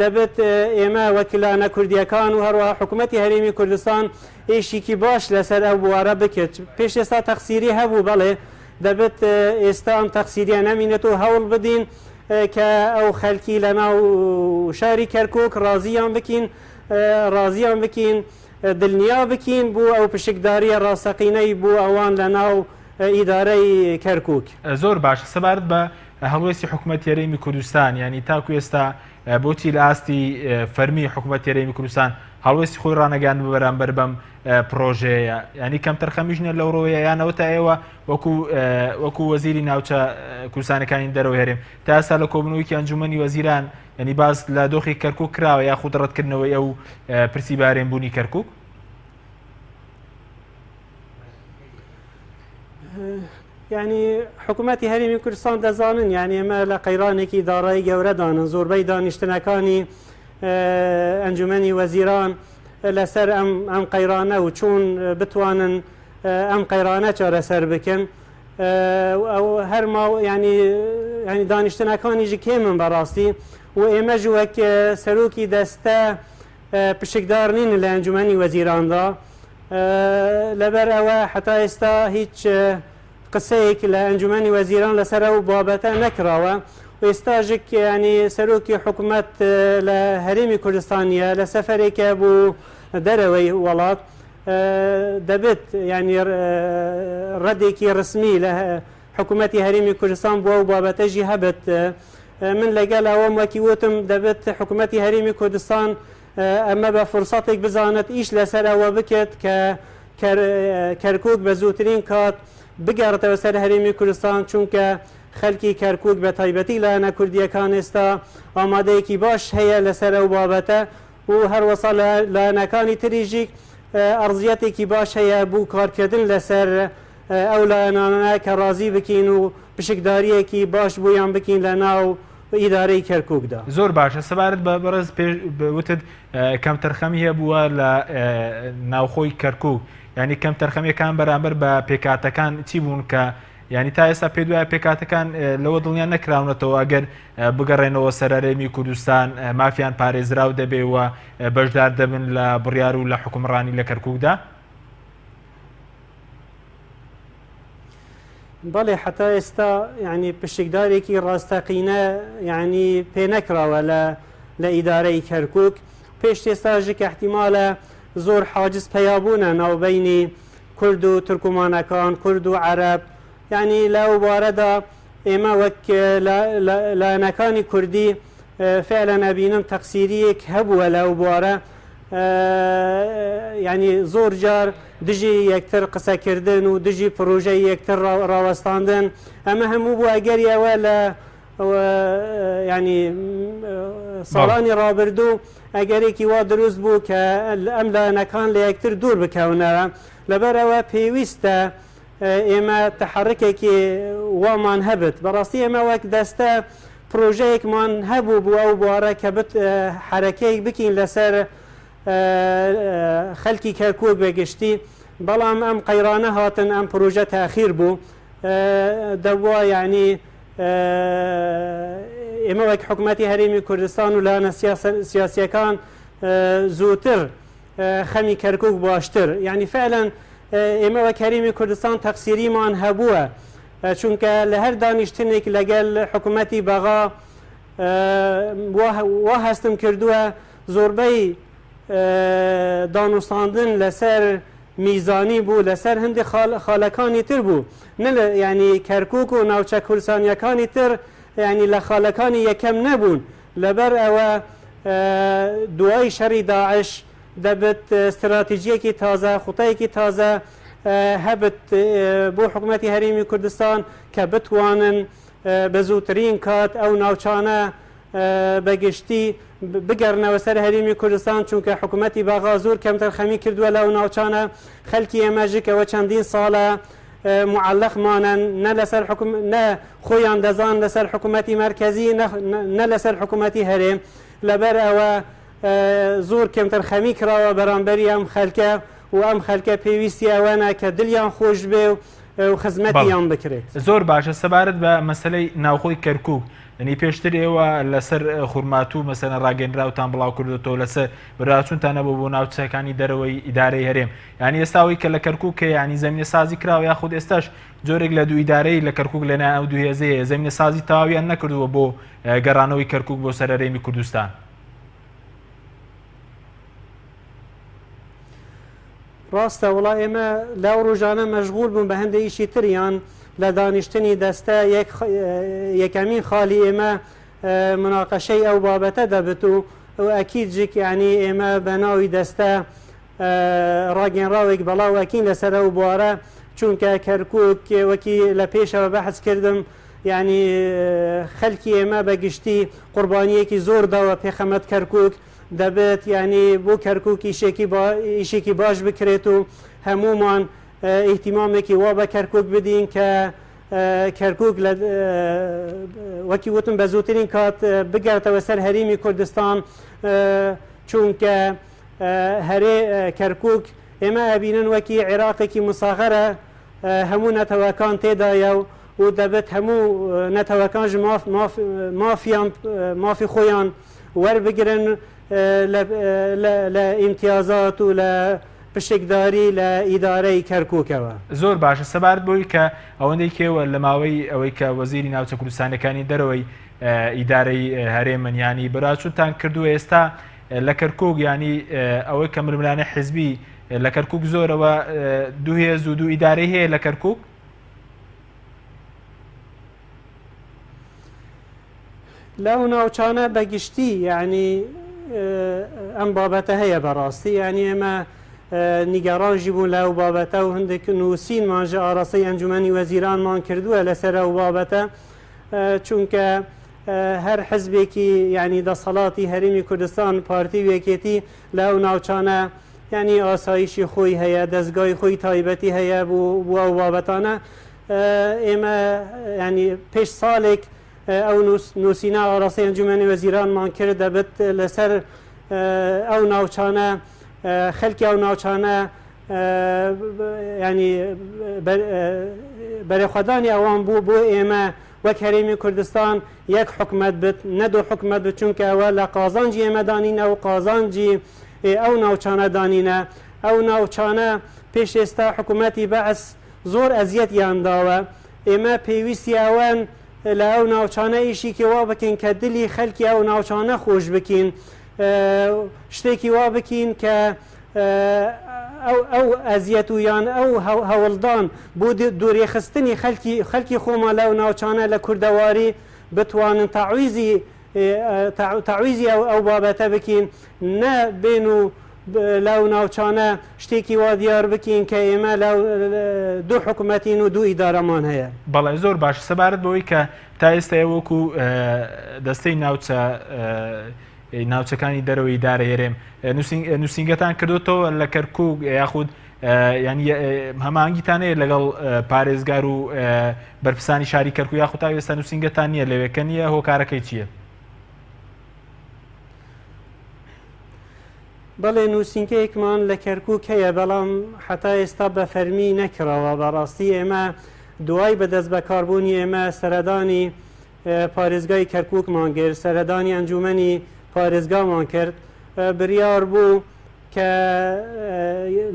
دەبێت ئێمە وەکیلانە کوردیەکان و هەروەها حکوومەتی هەرێمی کوردستان ئێشێکی باش لەسەر ئەو بوارە بکرێت. پێش ئێستا تەقسیری هەبوو، بەڵێ دەبێت ئێستا ئەم تەقسیریە نەمینێت و هەوڵ بدین کە ئەو خەلکی لە ناو شاری کەرکووک ڕازیان بکەین، دڵنیا بکەین بۆ ئەو پشکداریە ڕاستەقینەی بۆ ئەوان لە ناو ئیدارەی کەرکووک. زۆر باشە. سەبارەت بە هەڵوێستی حکوومەتی هەرێمی کوردستان، ینی تاکو ئێستا بۆچی لە ئاستی فەرمی حکوومەتی هەرێمی کوردستان هەڵوێستی خۆی ڕانەگەاند بەرامبەر بەم پرۆژەیە، ینی کەمتر خەمیژنە لەو ڕۆیە یانەوە تا ئێوە وەکو وەزیری ناوچە کوردستانەکانی دەرەوەی هەرێم تا ئێستا لە کۆبنەوەیکی ئەنجومەنی وەزیران ینی باز لە دۆخی کەرکووک کراوە یاخود ڕەتکردنەوەی ئەو پرسی بارێنبوونی کەرکووک؟ یعنی حکوومەتی هەرێمی کوردستان دەزانن یعنی ئێمە لە قەیرانێکی دارایی گەورەدانن، زۆربەی دانیشتنەکانی ئەنجومەنی وەزیران لەسەر ئەم قەیرانە و چۆن بتوانن ئەم قەیرانە چارەسەر بکەن ئەو هەرما ینی دانیشتنەکانیژی کێمن بەڕاستی و ئێمەژ وەک سەرۆکی دەستە پشکدار نین لە ئەنجومەنی وەزیراندا لەبەر ئەوە حتا ئێستا هیچ قسەیەک لە ئەنجومەنی وەزیران لەسەر ئەو بابەتە نەکراوە و ئێستاژێک ینی سەرۆکی حکوومەت لە هەرێمی کوردستانیە لە سەفەرێکە بوو دەرەوەی وڵات دەبێت ینی ڕەدێکی ڕسمی لە حکوومەتی هەرێمی کوردستان بووە و بابەتەژی هەبێت من لەگەڵ ئەوەم وەکی وتم دەبێت حکوومەتی هەرێمی کوردستان ئەمە بە فرسەتێک بزانێت ئیش لەسەر ئەوە بکێت کە کەرکووک بە زووترین کات بگەڕێتەوە سەر هەرێمی کوردستان چونکە خەلکی کەرکووک بە تایبەتی لایەنە کوردیەکان ئێستا ئامادەیەکی باش هەیە لەسەر ئەو بابەتە و هەروەسا لایەنەکانی تریژی ئەرزیەتێکی باش هەیە بوو کارکردن لەسەر ئەو لایەنانە کە ڕازی بکەین و پشکداریەکی باش بوویان بکەین لە ناو ئیدارەی کەرکووکدا. زۆر باشە سەبارەت بە بەڕێز وتت کەم تەرخەمی هەیە بووە لە ناوخۆی کەرکووک ینی کەم تەرخەمیەکان بەرامبەر بە پێکاتەکان چی بوون کە ینی تا ئێستا پێ دوایە پێکاتەکان لەوە دڵنیان نەکراونەتەوە ئەگەر بگەڕێنەوە سەرەرێمی کوردستان مافیان پارێزراو دەبێەوە بەشدار دەبن لە بڕیار و لە حکومڕانی لە کەرکووکدا؟ بەڵێ حتا ئێستا ینی پشکدارێکی ڕاستەقینە ینی پێ نەکراوە لە ئیدارەی کەرکووک پێش ئێستاژێک احتیمالە زۆر حاجز پەیابوونە ناوبەینی کورد و تورکمانەکان کورد و عەرەب ینی لەو بارەدا ئێمە وەک لایەنەکانی کوردی فعلا ئەبینم تەقسیریەک هەبووە لەو بوارە ینی زۆر جار دژی یەکتر قسەکردن و دژی پرۆژەی یەکتر ڕاوەستاندن ئەمە هەموو بوو ئەگەریەوە لە ینی ساڵانی ڕابردوو ئەگەرێکی وا دروست بوو کە ئەم لایەنەکان لە یەکتر دوور بکەونەوە لەبەرەوە پێویستە ئێمە تەحەڕکێکی وامان هەبێت بەڕاستی ئێمە وەک دەستە پرۆژەیەکمان هەبوو بوو ئەو بوارە کە حرەکەیەک بکەین لەسەر خەلکی کەرکووک بەگشتی بەڵام ئەم قەیرانە هاتن ئەم پرۆژە تاخیر بوو دەبووە یعنی ئێمە وەک حکوومەتی هەرێمی کوردستان و لایەنە سیاسیەکان زووتر خەمی کەرکووک باشتر یعنی فعلا ئێمە وەک هەرێمی کوردستان تەقسیریمان هەبووە چونکە لە هەر دانیشتنێک لەگەل حکوومەتی بەغا وا هەستم کردووە زۆربەی دانوستاندن لەسەر میزانی بوو لەسەر هەندی خاڵەکانی تر بوو ینی کەرکووک و ناوچە کوردستانیەکانی تر ینی لە خاڵەکانی یەکەم نەبوون لەبەر ئەوە دوای شەڕی داعش دەبێت استراتیژیەکی تازە خوتەیەکی تازە هەبێت بۆ حکوومەتی هەرێمی کوردستان کە بتوانن بە زووترین کات ئەو ناوچانە بەگشتی بگەڕنەوە سەر هەرێمی کوردستان چونکە حکوومەتی بەغا زۆر کەم تەرخەمی کردووە لەو ناوچانە خەلکی ئێمەژێکەوە چەندین ساڵە معلقمانن نە خۆیان دەزان لەسەر حکوومەتی مەرکەزی نە لەسەر حکوومەتی هەرێم لەبەر ئەوە زۆر کەمتر خەمی کراوە بەرامبەری ئەم خەلکە و ئەم خەلکە پێویستی ئەوەنە کە دڵیان خۆش بێ و خزمەتیان بکرێت. زۆر باشە سەبارەت بە مەسلەی ناوخۆی کەرکووک ینی پێشتر ئێوە لەسەر خورماتوو مەسەلەن ڕاگەنراوتان بڵاو کردێتەوە لەسەر بەراچوونتانە بۆ ناوچەکانی دەرەوەی ئیدارەی هەرێم ینی ئێستاوەی کە لە کەرکووک ینی زەمینە سازی کراوە یاخود ئێستاش جۆرێک لە دوو ئیدارەی لە کەرکووک لەنای ئەو دوو هێزەیە زەمینە سازی تەواویان نەکردووە بۆ گەڕانەوەی کەرکووک بۆ سەر هەرێمی کوردستان. ڕاستە وڵا ئێمە لەو ڕۆژانە مەشغول بوون بە هەندێک ئیشی تریان لە دانیشتنی دەستە یەکەمین خاڵی ئێمە مناقەشەی ئەو بابەتە دەبێت و ئەکید جێک ینی ئێمە بە ناوی دەستە ڕاگەنراوێک بەڵاو ئەکین لەسەر ئەو بوارە چونکە کەرکووک وەکی لە پێشەوە بەحث کردم ینی خەلکی ئێمە بەگشتی قوربانیەکی زۆر داوە پێخەمەت کەرکووک دەبێت ینی بۆ کەرکووک ئیشێکی باش بکرێت و هەمومان ئیهتیمامێکی وا بە کەرکووک بدین کە کەرکووک وەکی وتم بە زووترین کات بگاتەوە سەر هەرێمی کوردستان چونکە هەرێ کەرکووک ئێمە ئەبینن وەکی عێراقێکی مساغەرە هەموو نەتەوەکان تێدایە و دەبێت هەموو نەتەوەکانژ مافی خۆیان وەربگرن لە ئیمتیازات و لە پشکداری لە ئیدارەی کەرکووکەوە. زۆر باشە سەبارەت بۆی کە ئەوەندەی کێوە لە ماوەی ئەوەی کە وەزیری ناوچە کوردستانەکانی دەرەوەی ئیدارەی هەرێمن ینی بەراچوتان کردووە ئێستا لە کەرکووک ینی ئەوەی کە ململانە حیزبی لە کەرکووک زۆرەوە دوو هێز و دوو ئیدارەی هەیە لە کەرکووک؟ لەو ناوچانە بەگشتی یعنی ئەم بابەتە هەیە بەڕاستی ینی ئێمە نیگەڕانژی بوو لەو بابەتە و هەندێک نووسینمانژە ئاڕاستەی ئەنجومەنی وەزیرانمان کردووە لەسەر ئەو بابەتە چونکە هەر حزبێکی ینی دەسەڵاتی هەرێمی کوردستان پارتی وێکێتی لەو ناوچانە ینی ئاسایشی خۆی هەیە دەستگای خۆی تایبەتی هەیە بۆ ئەو بابەتانە ئێمە ینی پێش ساڵێک ئەو نووسینە ئاڕاستەی ئەنجومەنی وەزیرانمان کرد دەبێت لەسەر ئەو ناوچانە خەلکی ئەو ناوچانە ینی بەرەخوادانی ئەوان بوو بۆ ئێمە وەک هەرێمی کوردستان یەک حکومەت بێت نەدۆ حکومەت بێت چونکە ئەوە لە قازانجی ئێمە دانینە و قازانجی ئەو ناوچانە دانینە ئەو ناوچانە پێش ئێستا حکوومەتی بەعس زۆر ئەزیەتیان داوە ئێمە پێویستی ئەوەن لە ئەو ناوچانە ئیشێکی وا بکەین کە دلی خەلکی ئەو ناوچانە خۆش بکەین شتێکی وا بکەین کە ئەو ئەزیەت و یان ئەو هەوڵدان بۆ دوورێخستنی خەلکی خۆمان لەو ناوچانە لە کوردەواری بتوانن تەعویزی ئەو بابەتە بکەین نەبێن و لەو ناوچانە شتێکی وا دیار بکەین کە ئێمە دوو حکوومەتین و دوو ئیدارەمان هەیە. بەڵێ زۆر باش سەبارەت بەوەی کە تا ئێستا وەکو دەستەی ناوچەکانی دەرەوەی ئیدارە هێرێم نووسینگەتان کردوتەوە لە کەرکووک یاخود ینی هەمانگیتانەیە لەگەڵ پارێزگار و بەرپرسانی شاری کەرکووک یاخود تا ئێستا نووسینگەتان نییە لەوێکە نییە هۆکارەکەی چییە؟ بەڵێ نووسینگەیەکمان لە کەرکووک هەیە بەڵام حتا ئێستا بە فەرمی نەکراوە بەڕاستی ئێمە دوای بەدەست بەکاربوونی ئێمە سەردانی پارێزگای کەرکووکمان کرد سەردانی ئەنجومەنی پارێزگامان کرد بریار بوو کە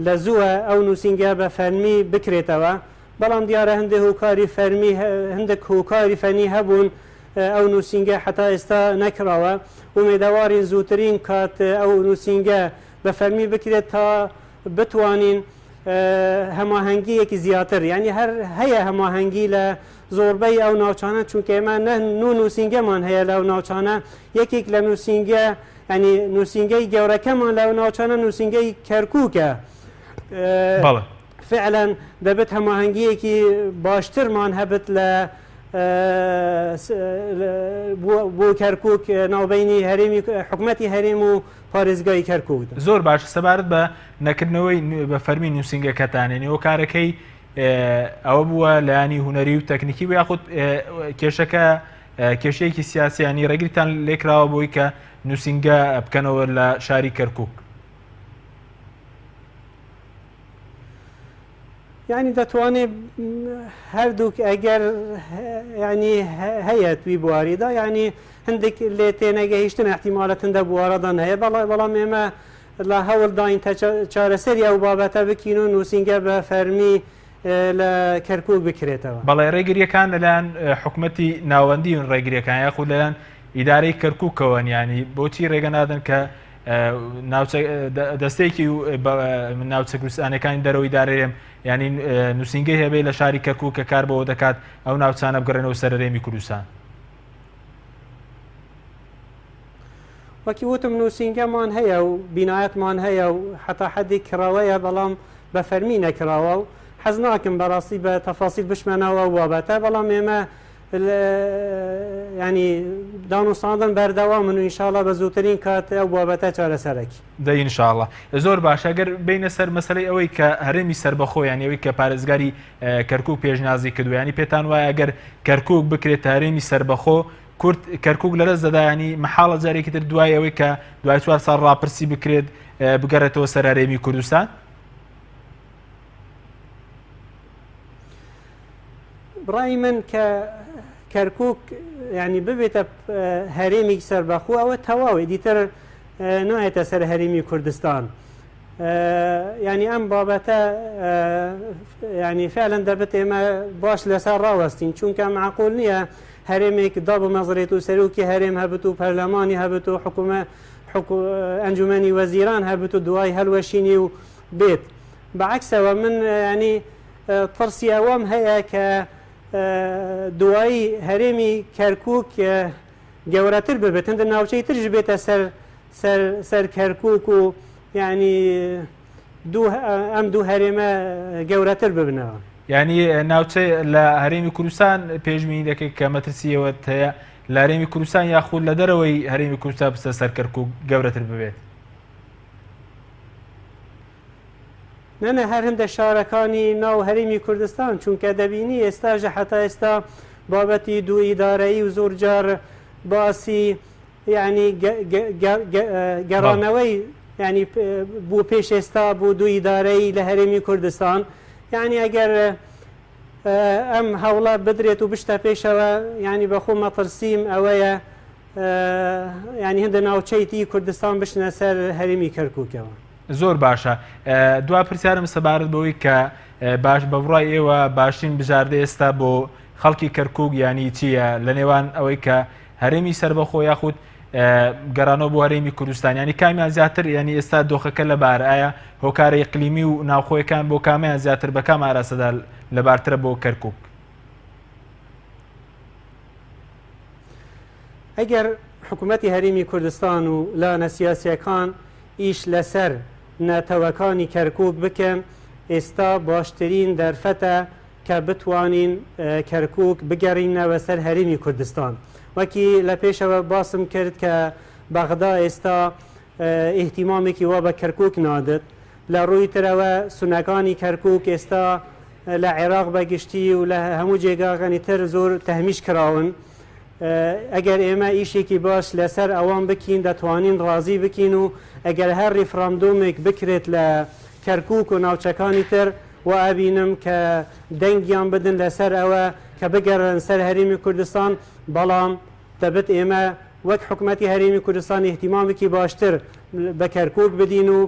لە زووە ئەو نووسینگە بە فەرمی بکرێتەوە بەڵام دیارە هەندێک هۆکاری فەرمی هەندێک هۆکاری فەنی هەبوون ئەو نووسینگە حتا ئێستا نەکراوە ومێدەوارین زووترین کات ئەو نووسینگە بە فەرمی بکرێت تا بتوانین هەماهەنگیەکی زیاتر ینی هەر هەیە هەماهەنگی لە زۆربەی ئەو ناوچانە چونکە ئێمە نووسینگەمان هەیە لەو ناوچانە یەکێک لە نووسینگە ینی نووسینگەی گەورەکەمان لەو ناوچانە نووسینگەی کەرکووکە فعلا دەبێت هەماهەنگیەکی باشترمان هەبێت لە بۆ کەرکووک ناوبینی هەرێمی حکوومەتی هەرێم و پارێزگای کەرکووک زۆر باش سەبارەت بە نەکردنەوەی بە فەرمی نووسینگەکەتانێنی ئەو کارەکەی ئەوە بووە لایانی هوەری و تەکنیکی و یاخود کێشەکە کێشەیەکی سیاسیانی ڕێگریتان لێکراوە بۆی کە نووسینگە بکەنەوە لە شاری کەرکووک ینی دەتوانێت هەردووک ئەگەر ینی هەیە توی بواریدا ینی هەندێک لێ تێنەگەهیشتن احتیمالەتەندە بوارەدان هەیە بەڵام ئێمە لە هەوڵداین چارەسەری ئەو بابەتە بکەین و نووسینگە بە فەرمی لە کەرکووک بکرێتەوە. بەڵێ ڕێگریەکان لەلایەن حکوومەتی ناوەندی و ڕێگریەکان یاخود لەلایەن ئیدارەی کەرکووکەوە ینی بۆچی ڕێگە نادەن کە دەستێکی ناوچە کوردستانەکانی دەرەوەی دارێرێم ینی نووسینگەی هەبێ لە شاری کەرکووک کە کار بەوە دەکات ئەو ناوچانە بگەڕێنەوە سەر هەرێمی کوردستان. وەکی وتم نووسینگەمان هەیە و بینایەتمان هەیە و حتا حەدی کراوەیە بەڵام بە فەرمی نەکراوە و حەز ناکەم بەڕاستی بە تەفاسیل بشمێنەوە بابەتە بەڵام ئێمە ینی دانوستاندن بەردەوامن و ئینشاڵڵا بە زووترین کات ئەو بابەتە چارەسەرەکی دەی ئینشاڵڵا زۆر باش ئەگەر بینە سەر مەسەلەی ئەوەی کە هەرێمی سربەخۆ یان ئەوەی کە پارێزگاری کەرکووک پێشنیازی کردو ینی پێتان وایە ئەگەر کەرکووک بکرێت هەرێمی سربەخۆ کورد کەرکووک لەرەست دەدا ینی مەحاڵە جارێکی تر دوای ئەوەی کە دوای 4 ساڵ ڕاپرسی بکرێت بگەڕێتەوە سەر هەرێمی کوردستان؟ بڕای من کە کەرکووک ینی ببێتە هەرێمی سەربەخۆ ئەوە تەواوی دیتر نایێتە سەر هەرێمی کوردستان. ینی ئەم بابەتە ینی فعلەن دەبێت ئێمە باش لەسەر ڕاوەستین چونکە معقول نییە هەرێمێک دا بمەزرێت و سەرۆکی هەرێم هەبێت و پەرلەمانی هەبێت و ئەنجومەنی وەزیران هەبێت و دوای هەلوەشینی و بێت. بەعکسەوە من ینی ترسی ئەوەم هەیە کە دوایی هەرێمی کەرکووک گەورەتر ببێت هەندە ناوچەی ترش بێتە سەر کەرکووک و ینی ئەم دوو هەرێمە گەورەتر ببنەوە. ینی ناوچە لە هەرێمی کوردستان پێشبینی دەکەیت کە مەترسیەوە هەیە لە هەرێمی کوردستان یاخود لە دەرەوەی هەرێمی کوردستان بچە سەر کەرکووک گەورەتر ببێت؟ نەنە هەر هەندە شارەکانی ناو هەرێمی کوردستان چونکە دەبینی ئێستاژە حتا ئێستا بابەتی دوو ئیدارایی و زۆر جار باسی ینی گەڕانەوەی ینی بوو پێش ئێستا بوو دوو ئیدارایی لە هەرێمی کوردستان ینی ئەگەر ئەم هەوڵە بدرێت و بشتە پێشەوە ینی بەخۆ مەترسیم ئەوەیە ینی هەندە ناوچەیتی کوردستان بشنە سەر هەرێمی کەرکووکەوە. زۆر باشە. دوا پرسیارم سەبارەت بەوەی کە باش بە بڕای ئێوە باشترین بژاردە ئێستا بۆ خەڵکی کەرکووک ینی چییە لە نێوان ئەوەی کە هەرێمی سەربەخۆ یاخود گەڕانەوە بۆ هەرێمی کوردستان ینی کامیان زیاتر ینی ئێستا دۆخەکە لە بار ئایا هۆکارە ئیقلیمی و ناوخۆیەکان بۆ کامیان زیاتر بە کام ئاراستەدا لەبارترە بۆ کەرکووک؟ ئەگەر حکوومەتی هەرێمی کوردستان و لانە سیاسیەکان ئیش لەسەر ناتەوەکانی کەرکووک بکەن ئێستا باشترین دەرفەتە کە بتوانین کەرکووک بگەڕینەوە سەر هەرێمی کوردستان. وەکی لە پێشەوە باسم کرد کە بەغدا ئێستا ئیهتیمامێکی وا بە کەرکووک نادت لە ڕووی ترەوە سونەکانی کەرکووک ئێستا لە عێراق بەگشتی و لە هەموو جێگاکانی تر زۆر تەهمیش کراون. ئەگەر ئێمە ئیشێکی باش لەسەر ئەوان بکین دەتوانین ڕازی بکین و ئەگەر هەر ریفراندۆمێک بکرێت لە کەرکووک و ناوچەکانی تر و ئەبینم کە دەنگیان بدن لەسەر ئەوە کە بگەڕن سەر هەرێمی کوردستان بەڵام دەبێت ئێمە وەک حکوومەتی هەرێمی کوردستان احتیمامێکی باشتر بە کەرکووک بدین و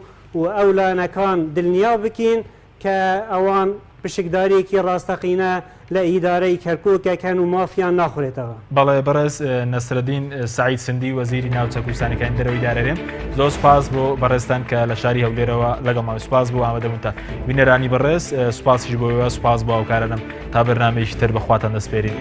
ئەو لانەکان دڵنیا بکین کە ئەوان پشکدارێکی ڕاستەقینە لە ئیدارەی کەرکووکەکەن و مافیان ناخورێتەوە. بەڵێ بەڕێز نەسرەدین سعید سندی وەزیری ناوچە کوردستانەکانی دەرەوەی دارەرێم زۆر سوپاس بۆ بەڕێستان کە لە شاری هەولێرەوە لەگەڵمان سوپاس بۆ ئامادەبوونتە بینەرانی بەڕێز سوپاسیش بۆەوە سوپاس بۆ ئەوکارانم تا بەرنامەیەکی تر بەخواتان دەسپێرین.